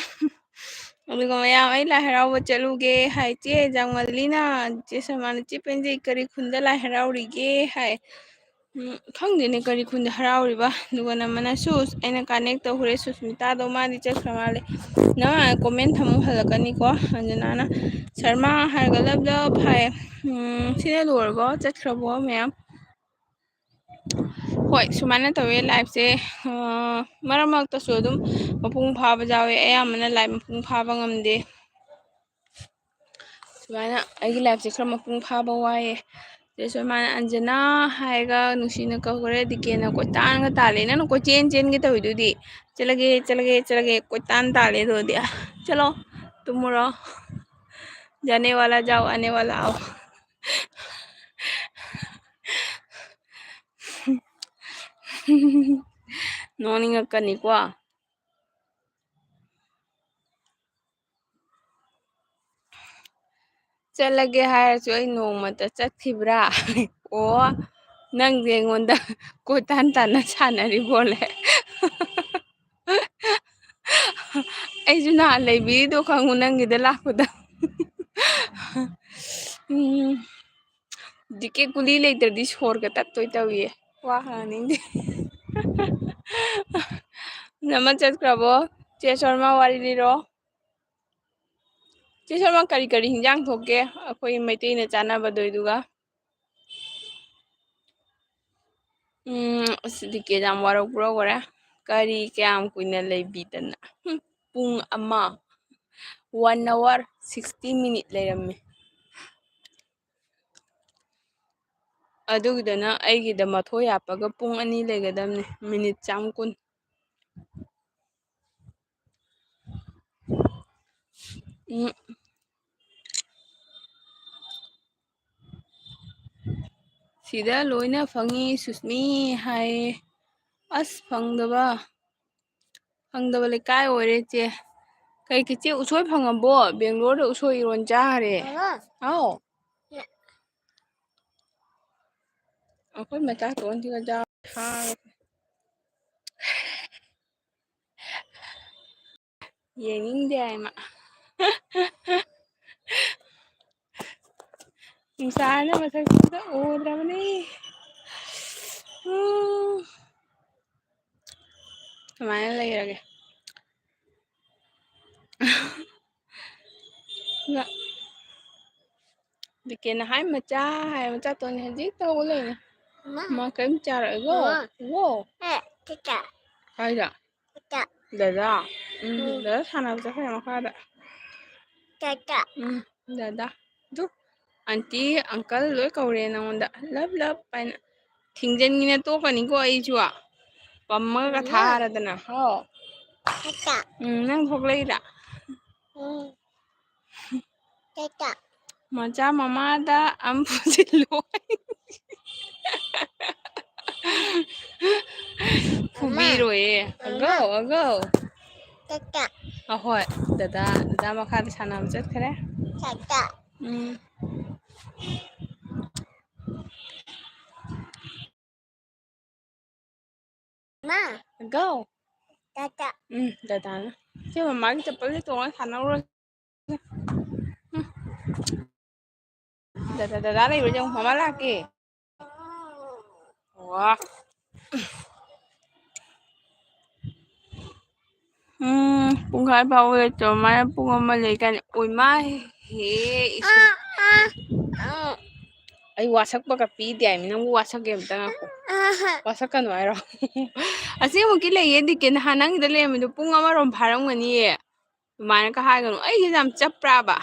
ꯑꯗꯨꯒ ꯃꯌꯥꯝ ꯑꯩ ꯂꯥꯏ ꯍꯔꯥꯎꯕ ꯆꯠꯂꯨꯒꯦ ꯍꯥꯏ ꯆꯦ ꯖꯥꯡꯃꯜꯂꯤꯅ ꯆꯦ ꯁꯔꯃꯥꯅ ꯆꯦ ꯄꯦꯟꯖꯩ ꯀꯔꯤ ꯈꯨꯟꯗ ꯂꯥꯏ ꯍꯔꯥꯎꯔꯤꯒꯦ ꯍꯥꯏ ꯈꯪꯗꯦꯅꯦ ꯀꯔꯤ ꯈꯨꯟꯗ ꯍꯔꯥꯎꯔꯤꯕ ꯑꯗꯨꯒ ꯅꯃꯅꯁꯨ ꯑꯩꯅ ꯀꯥꯅꯦꯛ ꯇꯧꯈ꯭ꯔꯦ ꯁꯨꯁꯃꯤꯇꯥꯗꯣ ꯃꯥꯗꯤ ꯆꯠꯈ꯭ꯔ ꯃꯥꯜꯂꯦ ꯅꯪ ꯀꯣꯃꯦꯟ ꯊꯝꯃꯨ ꯍꯜꯂꯛꯀꯅꯤꯀꯣ ꯑꯟꯖꯅꯥꯅ ꯁꯔꯃ ꯍꯥꯏꯔꯒ ꯂꯞ ꯍꯥꯏ ꯁꯤꯅ ꯂꯣꯏꯔꯕꯣ ꯆꯠꯈ꯭ꯔꯕꯣ ꯃꯌꯥꯝ ꯍꯣꯏ ꯁꯨꯃꯥꯏꯅ ꯇꯧꯋꯦ ꯂꯥꯏꯐꯁꯦ ꯃꯔꯛ ꯃꯔꯛꯇꯁꯨ ꯑꯗꯨꯝ ꯃꯄꯨꯡ ꯐꯥꯕ ꯌꯥꯎꯋꯦ ꯑꯌꯥꯝꯕꯅ ꯂꯥꯏꯐ ꯃꯄꯨꯡ ꯐꯥꯕ ꯉꯝꯗꯦ ꯁꯨꯃꯥꯏꯅ ꯑꯩꯒꯤ ꯂꯥꯏꯐꯁꯦ ꯈꯔ ꯃꯄꯨꯡ ꯐꯥꯕ ꯋꯥꯏꯑꯦ ꯑꯗꯩ ꯁꯨꯃꯥꯏꯅ ꯑꯟꯖꯅꯥ ꯍꯥꯏꯔꯒ ꯅꯨꯡꯁꯤꯅ ꯀꯧꯈ꯭ꯔꯦ ꯗꯤꯀꯦꯅ ꯀꯣꯏꯇꯥꯟꯒ ꯇꯥꯜꯂꯦ ꯅꯪꯅ ꯀꯣꯏꯆꯦꯟ ꯆꯦꯟꯒꯦ ꯇꯧꯋꯤꯗꯨꯗꯤ ꯆꯠꯂꯒꯦ ꯆꯠꯂꯒꯦ ꯆꯠꯂꯒꯦ ꯀꯣꯏꯇꯥꯟ ꯇꯥꯜꯂꯦ ꯑꯗꯨꯗꯤ ꯆꯠꯂꯣ ꯇꯨꯝꯃꯨꯔꯣ जाने वाला जाओ आने वाला आओ ꯅꯣꯛꯅꯤꯡꯉꯛꯀꯅꯤꯀꯣ ꯆꯠꯂꯒꯦ ꯍꯥꯏꯔꯁꯨ ꯑꯩ ꯅꯣꯡꯃꯇ ꯆꯠꯈꯤꯕ꯭ꯔꯥ ꯑꯣ ꯅꯪꯁꯦ ꯑꯩꯉꯣꯟꯗ ꯀꯣꯏꯇꯥꯟ ꯇꯥꯟꯅ ꯁꯥꯟꯅꯔꯤꯕꯣꯂꯦ ꯑꯩꯁꯨ ꯅꯍꯥꯟ ꯂꯩꯕꯤꯔꯤꯗꯣ ꯈꯪꯉꯨ ꯅꯪꯒꯤꯗ ꯂꯥꯛꯄꯗ ꯗꯤꯀꯦ ꯀꯨꯂꯤ ꯂꯩꯇ꯭ꯔꯗꯤ ꯁꯣꯔꯒ ꯇꯠꯇꯣꯏ ꯇꯧꯏꯌꯦ ꯋꯥ ꯉꯥꯡꯅꯤꯡꯗꯦ ꯅꯃ ꯆꯠꯈ꯭ꯔꯕꯣ ꯆꯦ ꯁꯔꯃ ꯋꯥꯔꯤ ꯂꯤꯔꯣ ꯆꯦ ꯁꯔꯃ ꯀꯔꯤ ꯀꯔꯤ ꯍꯤꯟꯖꯥꯡ ꯊꯣꯛꯀꯦ ꯑꯩꯈꯣꯏ ꯃꯩꯇꯩꯅ ꯆꯥꯅꯕꯗꯣꯏꯗꯨꯒ ꯑꯁ ꯗꯤꯀꯦ ꯌꯥꯝ ꯋꯥꯔꯧꯕ꯭ꯔꯣ ꯍꯣꯔꯦ ꯀꯔꯤ ꯀꯌꯥꯝ ꯀꯨꯏꯅ ꯂꯩꯕꯤꯗꯅ ꯄꯨꯡ ꯑꯃ 1 hour 60 minutes ꯂꯩꯔꯝꯃꯤ ꯑꯗꯨꯒꯤꯗꯅ ꯑꯩꯒꯤꯗ ꯃꯊꯣꯏ ꯍꯥꯞꯄꯒ ꯄꯨꯡ 2 ꯂꯩꯒꯗꯕꯅꯤ ꯃꯤꯅꯤꯠ ꯆꯥꯝ ꯀꯨꯟ ꯁꯤꯗ ꯂꯣꯏꯅ ꯐꯪꯉꯤ ꯁꯨꯁꯃꯤ ꯍꯥꯏꯌꯦ ꯑꯁ ꯐꯪꯗꯕ ꯂꯩꯀꯥꯏ ꯑꯣꯏꯔꯦ ꯆꯦ ꯀꯩ ꯀꯩꯆꯦ ꯎꯁꯣꯏ ꯐꯪꯉꯕꯣ ꯕꯦꯡꯒ꯭ꯂꯣꯔꯗ ꯎꯁꯣꯏ ꯏꯔꯣꯟ ꯆꯥꯈꯔꯦ ꯍꯥꯎ ꯑꯩꯈꯣꯏ ꯃꯆꯥꯇꯣꯟꯁꯤꯒ ꯌꯦꯡꯅꯤꯡꯗꯦ ꯍꯥꯏꯃ ꯅꯨꯡꯁꯥꯅ ꯃꯁꯛꯁꯤꯡꯗ ꯎꯗ꯭ꯔꯕꯅꯤ ꯀꯃꯥꯏꯅ ꯂꯩꯔꯒꯦ ꯗꯤꯀꯦꯅ ꯍꯥꯏ ꯃꯆꯥ ꯍꯥꯏ ꯃꯆꯥꯇꯣꯟꯅꯤ ꯍꯧꯖꯤꯛ ꯇꯧꯕ ꯂꯩꯅꯦ ꯃꯥ ꯀꯔꯤꯝ ꯆꯥꯔꯣꯏꯒꯣ ꯀꯥꯏꯗ ꯗꯗꯥ ꯗꯗꯥ ꯁꯥꯟꯅꯕ ꯆꯠꯈ꯭ꯔꯦ ꯃꯈꯥꯗ ꯗꯗꯥ ꯑꯗꯨ ꯑꯟꯇꯤ ꯑꯪꯀꯜ ꯂꯣꯏ ꯀꯧꯔꯦ ꯅꯪꯉꯣꯟꯗ ꯂꯞ ꯍꯥꯏꯅ ꯊꯤꯡꯖꯤꯟꯒꯤꯅ ꯇꯣꯛꯀꯅꯤꯀꯣ ꯑꯩꯁꯨ ꯄꯝꯃꯒ ꯊꯥꯔꯗꯅ ꯍꯥꯎ ꯅꯪ ꯊꯣꯛꯂꯛꯏꯔ ꯃꯆꯥ ꯃꯃꯥꯗ ꯑꯝ ꯄꯨꯁꯤꯜꯂꯨ ꯐꯨꯕꯤꯔꯣꯏꯌꯦ ꯑꯒꯧ ꯑꯍꯣꯏ ꯗꯗꯥ ꯃꯈꯥꯗ ꯁꯥꯟꯅꯕ ꯆꯠꯈ꯭ꯔꯦ ꯑꯒꯧ ꯗꯗꯥꯅ ꯁꯤ ꯃꯃꯥꯒꯤ ꯆꯄꯜꯁꯦ ꯇꯣꯡꯉ ꯁꯥꯟꯅꯧꯔꯣ ꯗꯗꯥ ꯂꯩꯕ꯭ꯔꯥ ꯌꯦꯡꯉꯨ ꯃꯃꯥ ꯂꯥꯛꯀꯦ ꯋꯥ ꯄꯨꯡꯈꯥꯏ ꯐꯥꯎꯕ ꯂꯩꯇ꯭ꯔꯕ ꯃꯥꯅ ꯄꯨꯡ 1 ꯂꯩ ꯀꯥꯏꯅ ꯑꯣꯏꯃꯥ ꯍꯦ ꯑꯩ ꯋꯥꯁꯛꯄꯒ ꯄꯤꯗꯦ ꯍꯥꯏꯃꯤ ꯅꯪꯕꯨ ꯋꯥꯁꯛꯀꯦ ꯑꯝꯇ ꯉꯥꯏꯈꯣ ꯋꯥꯁꯛꯀꯅꯨ ꯍꯥꯏꯔꯣ ꯑꯁꯤꯃꯨꯛꯀꯤ ꯂꯩꯌꯦ ꯗꯤꯀꯦ ꯅꯍꯥꯟ ꯅꯪꯒꯤꯗ ꯂꯩꯔꯝꯃꯤꯗꯣ ꯄꯨꯡ 1 ꯐꯥꯔꯝꯒꯅꯤꯌꯦ ꯑꯗꯨꯃꯥꯏꯅꯒ ꯍꯥꯏꯒꯅꯨ ꯑꯩꯁꯦ ꯌꯥꯝ ꯆꯞꯄ꯭ꯔꯥꯕ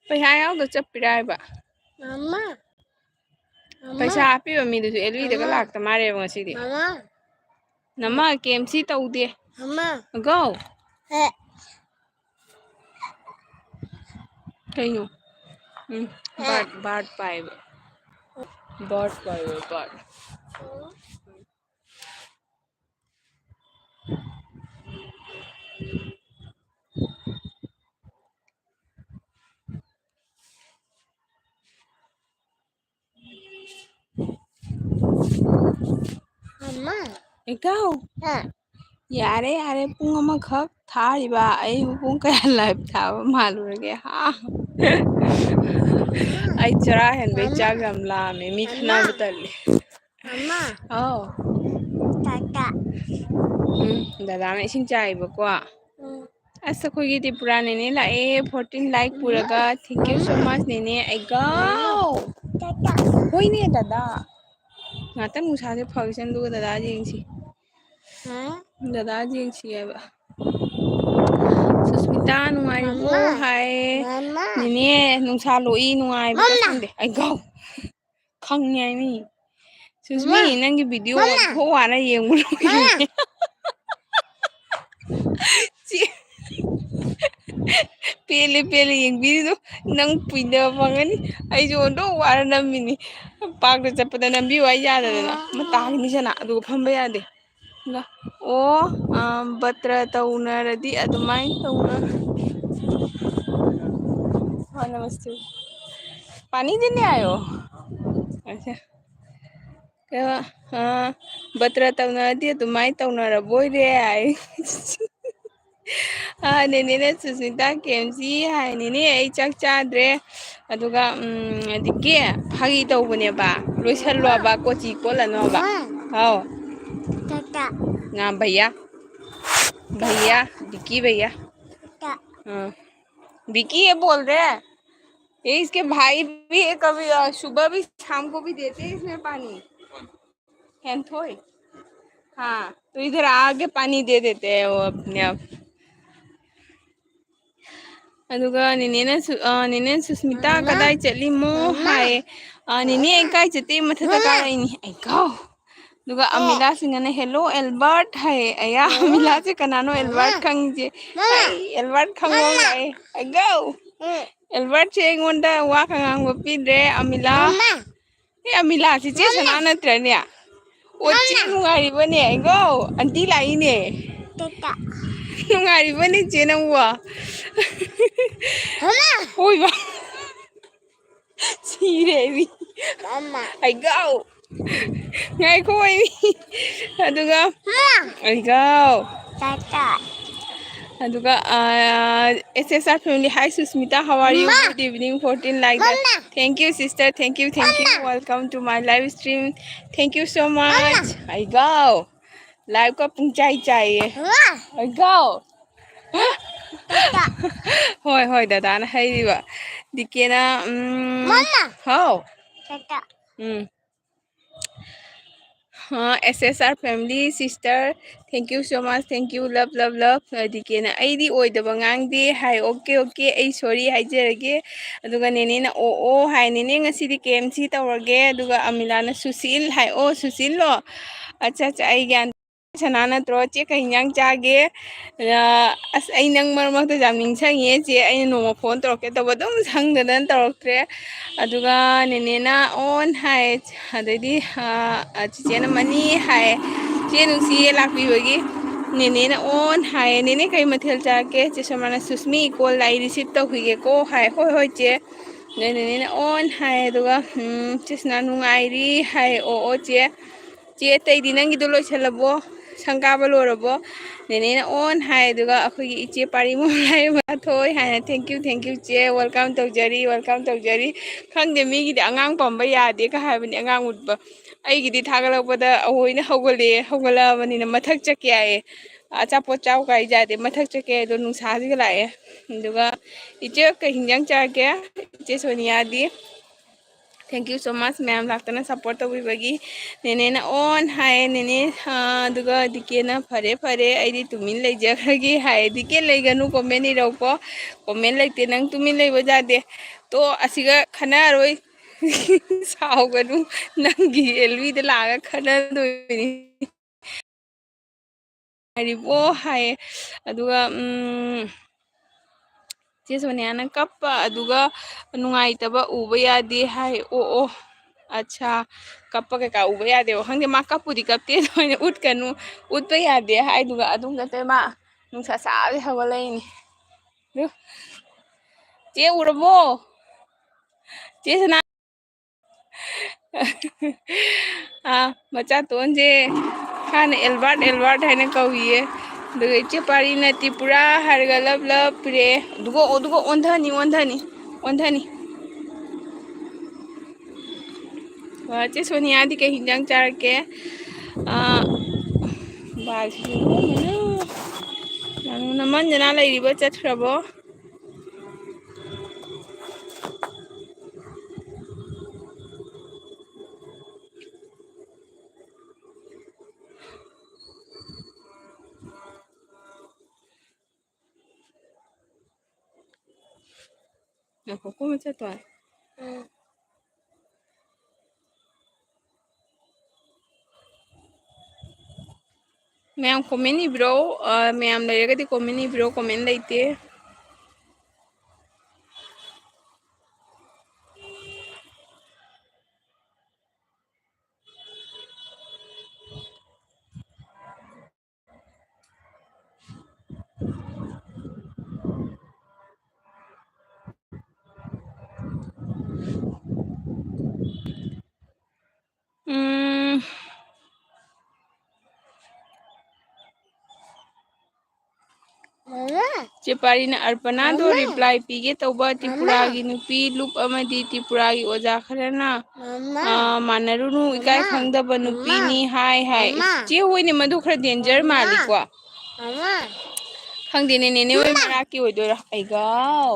ꯄꯩꯁꯥ ꯌꯥꯎꯗ ꯆꯠꯄꯤꯔ ꯍꯥꯏꯕ ꯄꯩꯁꯥ ꯍꯥꯞꯄꯤꯕ ꯃꯤꯗꯨꯁꯨ ꯑꯦꯜꯕꯤꯗꯒ ꯂꯥꯛꯇ ꯃꯥꯜꯂꯦꯕ ꯉꯁꯤꯗꯤ ꯅꯃ ꯀꯦꯝꯁꯤ ꯇꯧꯗꯦ ꯑꯒꯧ ꯀꯩꯅꯣ ꯕꯥꯔꯠ ꯄꯥꯏꯕ ꯕꯥꯔꯠ ꯏꯀꯥꯎ ꯌꯥꯔꯦ ꯄꯨꯡ 1ꯈꯛ ꯊꯥꯔꯤꯕ ꯑꯩꯕꯨ ꯄꯨꯡ ꯀꯌꯥ ꯂꯥꯏꯚ ꯊꯥꯕ ꯃꯥꯜꯂꯨꯔꯒꯦ आई चरा हेनबे चाक यम लामे मी खनाबे तल्ले Mama, आओ Tata. दादाना इसिंग चाइबको अस अखोइगिदि पुरा नेने लाए 14 लाइक पुरगा थैंक यू सो मच नेने आई गाओ Tata. होइने दादा ngata nusa se phawisen du dada jingsi Huh? dada jingsi aba Susmita nungai bo Mama. hai Mama. nene nungsa loi nungai ba Mama. khangde ai gaw khang nyai mi Susmi Mama. nangi video Mama. tho wa na yengu Mama. chi pele pele yeng video nang puina bangani ai jo do wa na mini pak da chapada nambi wa ya da na mata ni sana adu phamba ya de ना ओ बत्र तौनरदी अदुमाइन तौना हाँ नमस्ते पानी देने आयो अच्छा क्या हाँ बत्र तौनरदी अदुमाइन तौनरबोय रे आई हाँ नेने ने सुस्मिता केमसी हाय नेने आई चक चाद्रे अदुगा दिके फागी तौबनेबा लोइसल्लोबा कोची कोलनोबा हाओ Tata. ना भैया भैया विकी भैया Tata. हाँ विकी ये बोल रहे हैं ये इसके भाई भी है कभी सुबह भी शाम को भी देते हैं इसमें पानी हैंथोई हाँ तो इधर आगे पानी दे देते हैं वो अपने आप अदुगा निने सुस्मिता कदाई चली मो हाय निने काय चते मथता काराइनी आई गाओ दुगा अमिला सिंगने हेलो एल्बर्ट है अया अमिला से कनानो एल्बर्ट खंगजे आई एल्बर्ट खंगो आई आई गाओ एल्बर्ट से ngoंदा वा खंगांग पिदरे अमिला ए अमिला से चे सना नत्रने ओ चे नुगारिबने आई गाओ आंटी लाइने Tata. नुगारिबने चे नंगवा Mama. ओइ बा सिरेबी Mama. आई गाओ ngay khôi aduga Mama. ay gaw Tata. aduga SSR family hi Susmita how are you good evening 14 like that thank you sister thank you welcome to my live stream thank you so much ay gaw live ko pung chai chai Mama. ay gaw Tata. hoi hoi dada na hay di ba dikena Mama. how Tata. हाँ SSR family sister thank you so much thank you love love love दिकेना ऐदी ओइदबा ngang hi okay okay ऐ sorry हाइजरगे अदुगा नेने ना ओ हाय नेने ngasiदी KMC तवरगे अदुगा अमिला ना सुशील हाय ओ सुशील लो अच्छा अच्छा ऐ ज्ञान सना नत्रो चे कहियांग चागे अस ऐ नंग मरमक तो जाम निंगसंगे चे ऐ नोमा फोन तोरके तब दम संगदन तोरक्त्रे अदुगा नेने ना ऑन हाय अददी चेचेना मनी हाय चे नुसी लाक्पिबगी नेने ना ऑन हाय नेने कई मथेल चाके चे समाना सुस्मी कॉल लाई रिसीव तौखिगे को हाय होय होय चे नेने ना ऑन हाय अदुगा चेसना नुंगाइरी हाय ओ चे चे तैदी नंगिदो लोइसलबो संकाबा लोरबो नेने ना ऑन हाय अदुगा अखोगी इचे पारी मोलाय माथोय हाय थैंक यू चे वेलकम तौजरी खंगदे मीगिदि अंगांग पम्बा यादे का हायबनि अंगांग उठबा अैगिदि थागलकपदा अहोइना हौगलाबनिना मथक चके आए अचापो चाव काई जादे मथक चके दो नुसाजिगा लाए अदुगा इचे का हिंजांग चाके इचे सोनिया दी thank you so much ma'am लाक्तना सपोर्ट तौबिबगी नेने ना ऑन हाय नेने अदुगा दिकेना फरे फरे ऐदी तुमिन लेजखरगी हाय दिके लेगनु कमेंट इरौको कमेंट लेते नंग तुमिन लेबो जादे तो असिगा खनारोय सावगनु नंगी एलवी दे लागा खनादोइनी हरिबो हाय अदुगा चे सोनियाना कप्पा अदुगा नुंगाइतबा उबा यादे हाय ओ अच्छा कप्पा का उबा यादे खंगे मा कप्पुदी कप्ते नोइने उठकनु उठबा यादे हाय दुगा अदुम नते मा नुंसा साबे हवलाइनी दु चे उरबो चे सना मचा तोंजे खान एल्बर्ट है कौए इचे पारी नती पूरा हरगा लब लब प्रे दुगो ओंधनी ꯆꯦ ꯁꯣꯅꯤꯌꯥꯗꯤ ꯀꯩ ꯍꯤꯟꯖꯥꯡ ꯆꯥꯔꯛꯀꯦ? ꯕꯥꯜꯁꯤꯁꯨ ꯅꯃꯟꯗꯅ ꯂꯩꯔꯤꯕ ꯆꯠꯈ꯭ꯔꯕꯣ? Comoꯆꯠꯇꯣꯏ? ꯃꯌꯥꯝ ꯀꯣꯃꯦꯟ ꯏꯕꯤꯔꯛꯎ ꯃꯌꯥꯝ ꯂꯩꯔꯒꯗꯤ ꯀꯣꯃꯦꯟ ꯏꯕꯤꯔꯛꯎ ꯀꯣꯃꯦꯟ ꯂꯩꯇꯦ ꯆꯦꯄꯥꯔꯤꯅ ꯑꯔꯄꯅꯥꯗꯣ ꯔꯤꯄ꯭ꯂꯥꯏ ꯄꯤꯒꯦ ꯇꯧꯕ ꯇ꯭ꯔꯤꯄꯨꯔꯥꯒꯤ ꯅꯨꯄꯤ ꯂꯨꯞ ꯑꯃꯗꯤ ꯇ꯭ꯔꯤꯄꯨꯔꯥꯒꯤ ꯑꯣꯖꯥ ꯈꯔꯅ ꯃꯥꯟꯅꯔꯨꯅꯨ ꯏꯀꯥꯏ ꯈꯪꯗꯕ ꯅꯨꯄꯤꯅꯤ ꯍꯥꯏ ꯆꯦ ꯍꯣꯏꯅꯦ ꯃꯗꯨ ꯈꯔ ꯗꯦꯟꯖꯔ ꯃꯥꯜꯂꯤꯀꯣ ꯈꯪꯗꯦꯅꯦ ꯅꯦꯅꯦ ꯍꯣꯏ ꯃꯅꯥꯛꯀꯤ ꯑꯣꯏꯗꯣꯏꯔꯥ ꯑꯩꯒꯥꯎ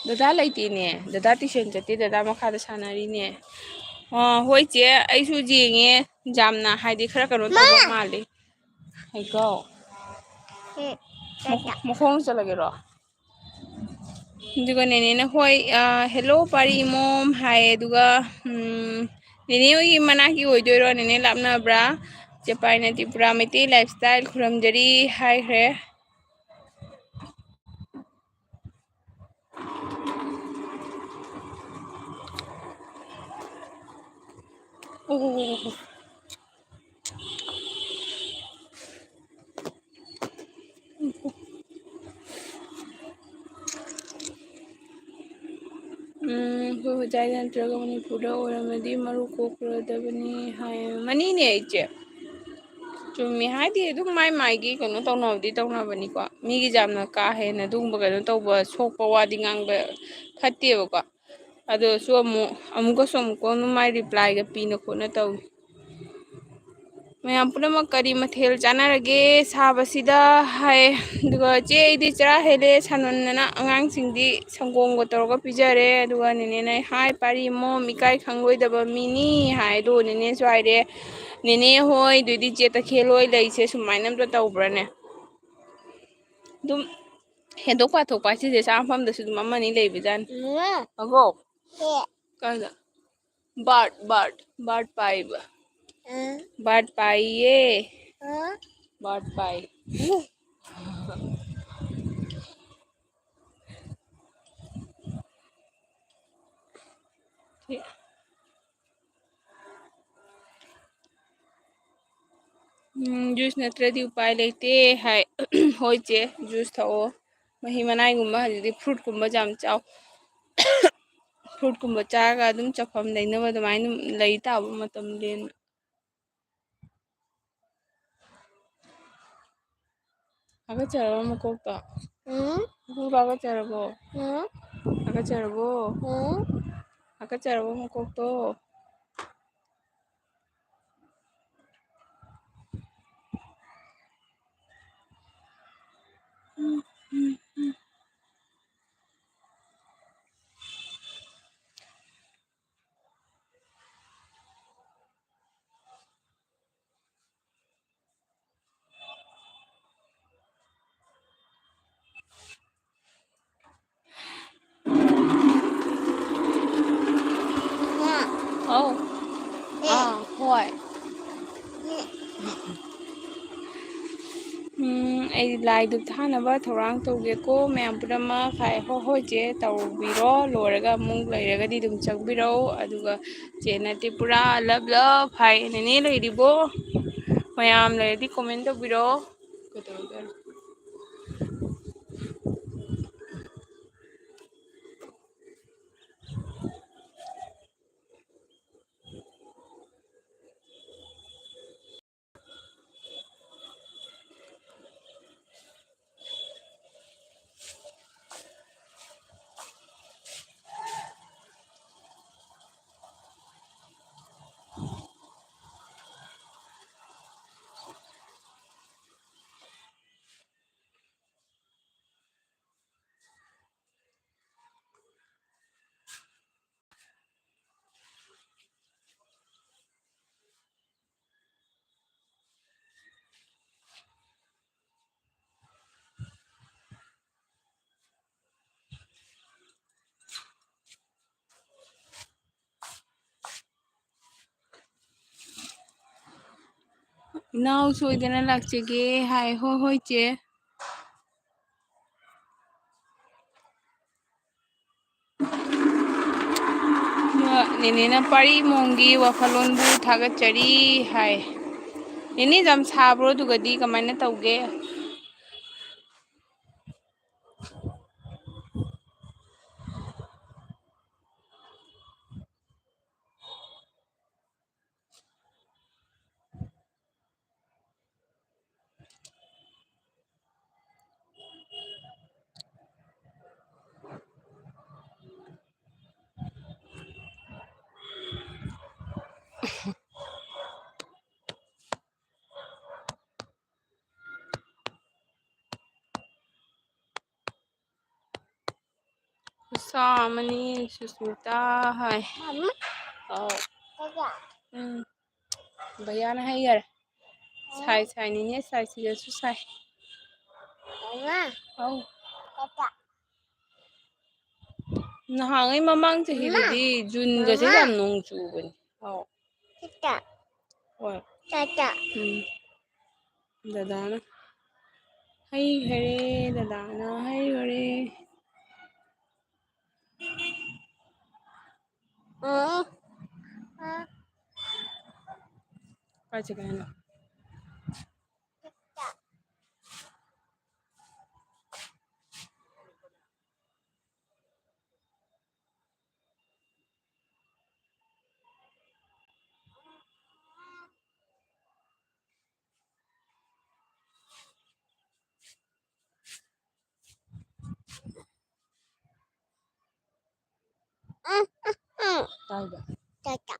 ꯗꯗꯥ ꯂꯩꯇꯦꯅꯦ ꯗꯗꯥ ꯇꯨꯏꯁꯟ ꯆꯠꯇꯦ ꯗꯗꯥ ꯃꯈꯥꯗ ꯁꯥꯟꯅꯔꯤꯅꯦ ꯍꯣꯏ ꯆꯦ ꯑꯩꯁꯨ ꯌꯦꯡꯉꯦ ꯌꯥꯝꯅ ꯍꯥꯏꯗꯤ ꯈꯔ ꯀꯩꯅꯣ ꯇꯧꯕ ꯃꯥꯜꯂꯤ ꯑꯩꯒꯥꯎ ꯃꯈꯣꯡ ꯆꯠꯂꯒꯦꯔꯣ ꯑꯗꯨꯒ ꯅꯦꯅꯦꯅ ꯍꯣꯏ ꯍꯦꯜꯂꯣ ꯄꯥꯔꯤ ꯏꯃꯣꯝ ꯍꯥꯏ ꯑꯗꯨꯒ ꯅꯦꯅꯦ ꯍꯣꯏꯒꯤ ꯃꯅꯥꯛꯀꯤ ꯑꯣꯏꯗꯣꯏꯔꯣ ꯅꯦꯅꯦ ꯂꯥꯞꯅꯕ꯭ꯔꯥ ꯆꯦꯄꯥꯏꯅ ꯇ꯭ꯔꯤꯄꯨꯔꯥ ꯃꯩꯇꯩ ꯂꯥꯏꯞ ꯏꯁꯇꯥꯏꯜ ꯈꯨꯔꯨꯝꯖꯔꯤ ꯍꯥꯏꯈ꯭ꯔꯦ ꯑꯣ ꯑꯩꯈꯣꯏ ꯍꯣꯖꯥꯏ ꯅꯠꯇ꯭ꯔꯒ ꯃꯅꯤꯄꯨꯔꯗ ꯑꯣꯏꯔꯝꯃꯗꯤ ꯃꯔꯨ ꯀꯣꯛꯂꯗꯕꯅꯤ ꯍꯥꯏ ꯃꯅꯤꯅꯦ ꯏꯆꯦ ꯆꯨꯝꯃꯤ ꯍꯥꯏꯗꯤ ꯑꯗꯨꯝ ꯃꯥꯏ ꯃꯥꯏꯒꯤ ꯀꯩꯅꯣ ꯇꯧꯅꯕꯗꯤ ꯇꯧꯅꯕꯅꯤꯀꯣ ꯃꯤꯒꯤ ꯌꯥꯝꯅ ꯀꯥ ꯍꯦꯟꯅ ꯑꯗꯨꯒꯨꯝꯕ ꯀꯩꯅꯣ ꯇꯧꯕ ꯁꯣꯛꯄ ꯋꯥꯗꯤ ꯉꯥꯡꯕ ꯐꯠꯇꯦꯕꯀꯣ ꯑꯗꯨꯁꯨ ꯑꯃꯨꯛꯀꯁꯨ ꯑꯃꯨꯛꯀ ꯃꯥꯏ ꯔꯤꯄ꯭ꯂꯥꯏꯒ ꯄꯤꯅ ꯈꯣꯠꯅ ꯇꯧꯏ ꯃꯌꯥꯝ ꯄꯨꯝꯅꯃꯛ ꯀꯔꯤ ꯃꯊꯦꯜ ꯆꯥꯟꯅꯔꯒꯦ ꯁꯥꯕꯁꯤꯗ ꯍꯥꯏ ꯑꯗꯨꯒ ꯆꯦ ꯑꯩꯗꯤ ꯆꯔꯥ ꯍꯦꯜꯂꯦ ꯁꯥꯟꯃꯟꯗꯅ ꯑꯉꯥꯡꯁꯤꯡꯗꯤ ꯁꯪꯒꯣꯝꯒ ꯇꯧꯔꯒ ꯄꯤꯖꯔꯦ ꯑꯗꯨꯒ ꯅꯦꯅꯦꯅ ꯍꯥꯏ ꯄꯥꯔꯤ ꯃꯣꯝ ꯏꯀꯥꯏ ꯈꯪꯂꯣꯏꯗꯕ ꯃꯤꯅꯤ ꯍꯥꯏ ꯑꯗꯣ ꯅꯦꯅꯦꯁꯨ ꯍꯥꯏꯔꯦ ꯅꯦꯅꯦ ꯍꯣꯏ ꯑꯗꯨꯏꯗꯤ ꯆꯦ ꯇꯈꯦꯜꯍꯣꯏ ꯂꯩꯁꯦ ꯁꯨꯃꯥꯏꯅ ꯑꯝꯇ ꯇꯧꯕ꯭ꯔꯅꯦ ꯑꯗꯨꯝ ꯍꯦꯟꯗꯣꯛ ꯄꯥꯊꯣꯛꯄ ꯍꯥꯏꯁꯤꯁꯦ ꯆꯥꯐꯝꯗꯁꯨ ꯑꯗꯨꯝ ꯑꯃꯅꯤ ꯂꯩꯕꯖꯥꯠꯅꯤ ꯑꯒꯣ ꯀꯥꯏꯗ ꯕꯥꯔꯠ ꯄꯥꯏꯕ ꯕꯥꯔꯠ ꯄꯥꯏꯌꯦ ꯕꯥꯔꯠ ꯄꯥꯏ ꯖꯨꯁ ꯅꯠꯇ꯭ꯔꯗꯤ ꯎꯄꯥꯏ ꯂꯩꯇꯦ ꯍꯥꯏ ꯍꯣꯏ ꯆꯦ ꯖꯨꯁ ꯊꯛꯑꯣ ꯃꯍꯤ ꯃꯅꯥꯏꯒꯨꯝꯕ ꯍꯧꯖꯤꯛꯇꯤ ꯐ꯭ꯔꯨꯠꯀꯨꯝꯕꯁꯦ ꯌꯥꯝ ꯆꯥꯎ ꯐ꯭ꯔꯨꯠꯀꯨꯝꯕ ꯆꯥꯔꯒ ꯑꯗꯨꯝ ꯆꯠꯐꯝ ꯂꯩꯅꯕ ꯑꯗꯨꯃꯥꯏꯅ ꯂꯩ ꯇꯥꯕ ꯃꯇꯝ ꯂꯦꯟ ꯍꯥꯒꯠꯆꯔꯕ ꯃꯀꯣꯛꯇꯣ ꯍꯥꯒꯠꯆꯔꯕꯣ ꯍꯥꯒꯠꯆꯔꯕꯣ ꯍꯥꯒꯠꯆꯔꯕꯣ ꯃꯀꯣꯛꯇꯣ ꯑꯧ ꯍꯣꯏ ꯑꯩ ꯂꯥꯏ ꯗꯨꯛ ꯊꯥꯅꯕ ꯊꯧꯔꯥꯡ ꯇꯧꯒꯦꯀꯣ ꯃꯌꯥꯝ ꯄꯨꯝꯅꯃꯛ ꯍꯥꯏ ꯍꯣꯏ ꯍꯣꯏ ꯆꯦ ꯇꯧꯕꯤꯔꯣ ꯂꯣꯏꯔꯒ ꯑꯃꯨꯛ ꯂꯩꯔꯒꯗꯤ ꯑꯗꯨꯝ ꯆꯪꯕꯤꯔꯛꯎ ꯑꯗꯨꯒ ꯆꯦꯅ ꯇ꯭ꯔꯤꯄꯨꯔꯥ ꯂꯞ ꯍꯥꯏ ꯅꯦꯅꯦ ꯂꯩꯔꯤꯕꯣ ꯃꯌꯥꯝ ꯂꯩꯔꯗꯤ ꯀꯣꯃꯦꯟ ꯇꯧꯕꯤꯔꯛꯑꯣ इनाउ सोइदना लाक्चगे हाय हो होय चे नेनेना पारी मोंगी वाखलोनबु थागतचरी हाय नेने जम साब्रो दुगदी कमायना तौगे सामनी सुस्मिता हाय Mama, औ tata. भैया ना है यार साई साई नहीं है साई सिगसु साई Mama, औ tata. नहांगई ममांग Mama, चहिददी जून गसे mama, जाम नोंग चुबनी औ tata. होय Tata. दादाना हई घरे दादाना हई घरे Hmm. पाचे कहना ताइबा Tata.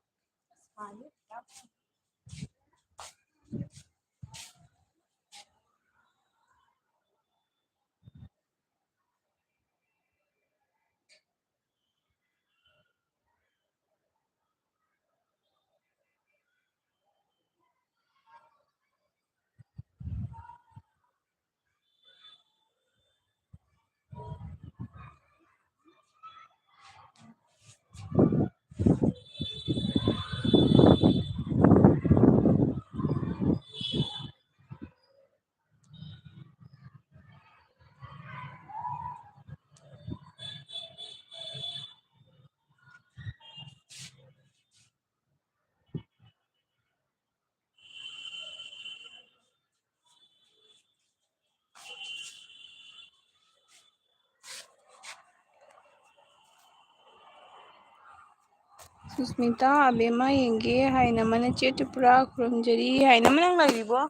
सुस्मिता अबेमा येंगे हायना मन चे त्रिपुरा खुरमजरी हायना मनंग लागिबो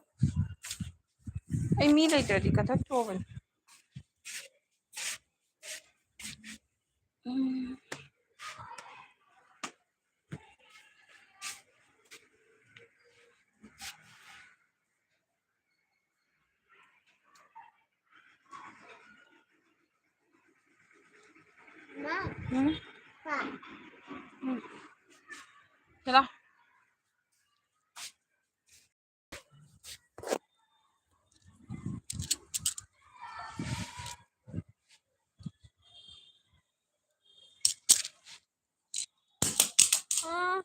मी लेटरदी कथा चोबन Mama, pa. चला Hmm.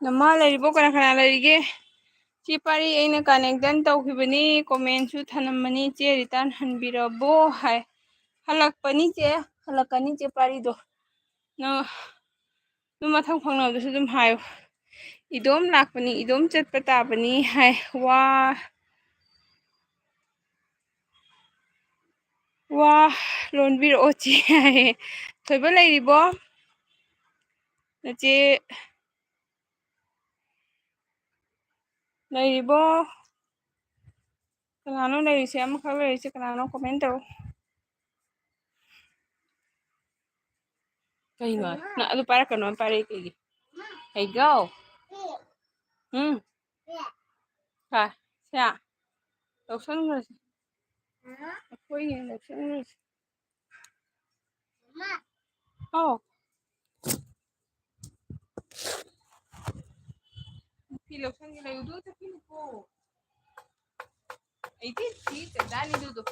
ꯅꯃꯥ ꯂꯩꯔꯤꯕꯣ ꯀꯅꯥ ꯀꯅꯥ ꯂꯩꯔꯤꯒꯦ ꯆꯦ ꯄꯥꯔꯤ ꯑꯩꯅ ꯀꯅꯦꯛꯇꯟ ꯇꯧꯈꯤꯕꯅꯤ ꯀꯣꯃꯦꯟꯁꯨ ꯊꯅꯝꯕꯅꯤ ꯆꯦ ꯔꯤꯇꯔꯟ ꯍꯟꯕꯤꯔꯕꯣ ꯍꯥꯏ ꯍꯜꯂꯛꯄꯅꯤ ꯆꯦ ꯍꯜꯂꯛꯀꯅꯤ ꯆꯦ ꯄꯥꯔꯤꯗꯣ ꯅꯪ ꯑꯗꯨꯝ ꯃꯊꯪ ꯐꯪꯅꯕꯗꯁꯨ ꯑꯗꯨꯝ ꯍꯥꯏꯌꯨ ꯏꯗꯣꯝ ꯂꯥꯛꯄꯅꯤ ꯏꯗꯣꯝ ꯆꯠꯄ ꯇꯥꯕꯅꯤ ꯍꯥꯏ ꯋꯥ ꯂꯣꯟꯕꯤꯔꯛꯑꯣ ꯆꯦ ꯍꯥꯏꯌꯦ ꯊꯣꯏꯕ ꯂꯩꯔꯤꯕꯣ ꯅꯆꯦ ꯂꯩꯔꯤꯕꯣ ꯀꯅꯥꯅꯣ ꯂꯩꯔꯤꯁꯦ ꯑꯃꯈꯛ ꯂꯩꯔꯤꯁꯦ ꯀꯅꯥꯅꯣ ꯀꯣꯃꯦꯟ ꯇꯧꯔꯣ ꯀꯩꯅꯣ ꯅꯪ ꯑꯗꯨ ꯄꯥꯏꯔꯛꯀꯅꯣ ꯄꯥꯏꯔꯛꯏ ꯀꯩꯒꯤ ꯍꯩꯒꯣ ꯁꯦ ꯂꯧꯁꯟꯈ꯭ꯔꯁꯤ ꯑꯩꯈꯣꯏꯅꯦ ꯂꯧꯁꯟꯈ꯭ꯔꯁꯤ ꯑꯧ ꯐꯤ ꯂꯧꯁꯟꯒꯦ ꯂꯩꯌꯨ ꯑꯗꯨꯒ ꯆꯠꯈꯤꯅꯨꯀꯣ ꯑꯩꯗꯤ ꯐꯤ ꯆꯟꯗꯥꯅꯤꯗꯨꯗꯣ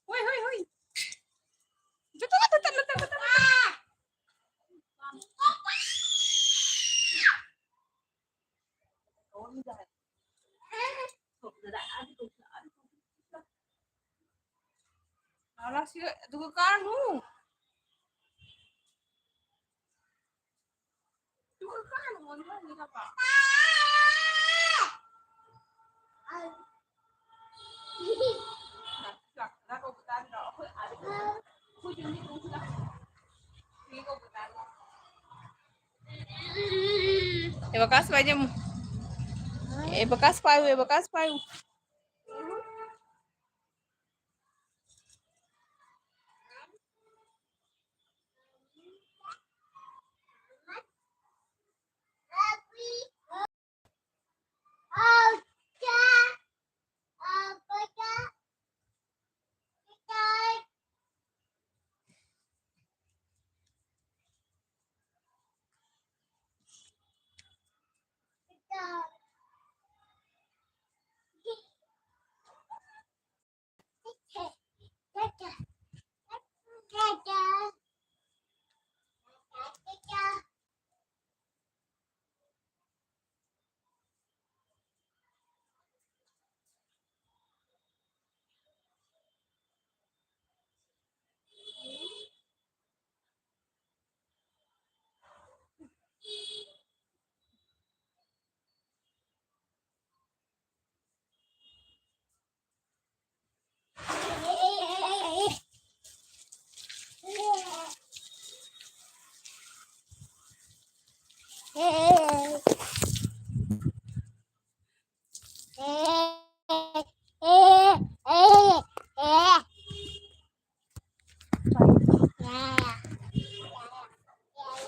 ꯍꯣꯏ ꯍꯣꯏ ꯍꯣꯏ ꯑꯗꯨꯒ ꯀꯥꯔꯅꯨ Evacuas vai de Evacuas pai.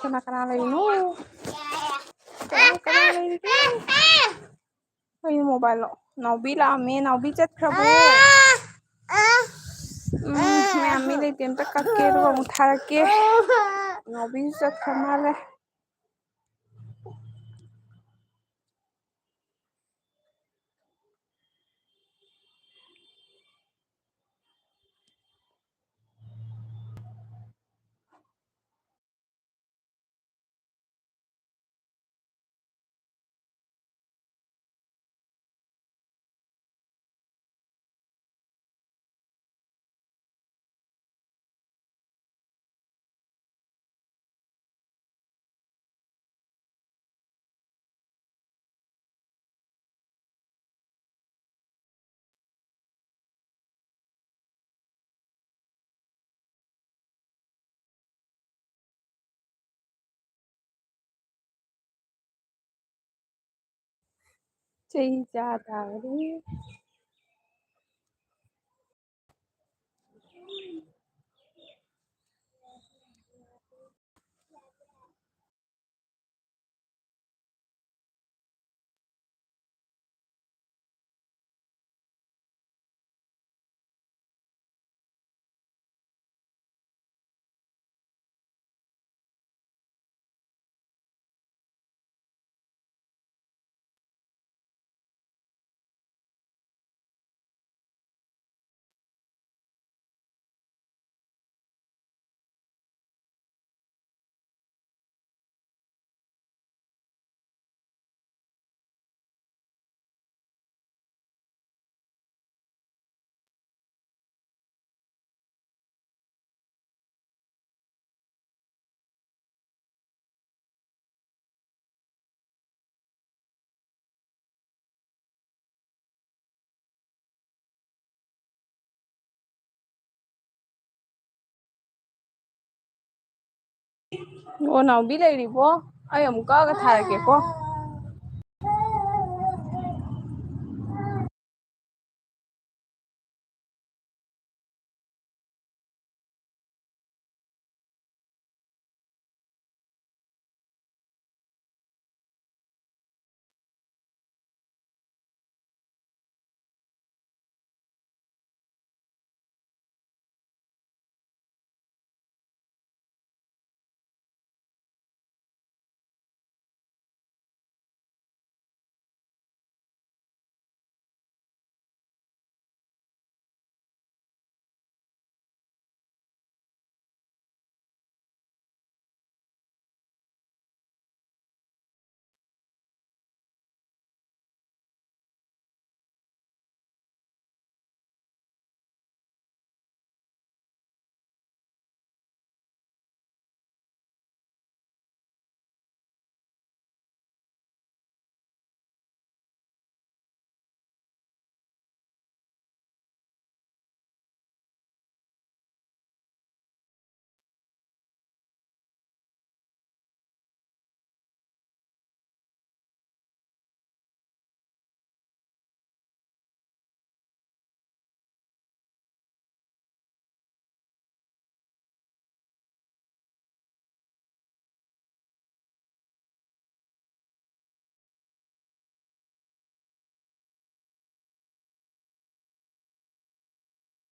Kena lagi Kaya mobile lo. Naubi la ame, naubi chat krabo. Me ami le tenta kakke ro muthara ke. Naubi chat khamale. Chei cha ta ri. ꯑꯣ ꯅꯥꯎꯕꯤ ꯂꯩꯔꯤꯕꯣ ꯑꯩ ꯑꯃꯨꯛ ꯀꯛꯑꯒ ꯊꯥꯔꯛꯀꯦꯀꯣ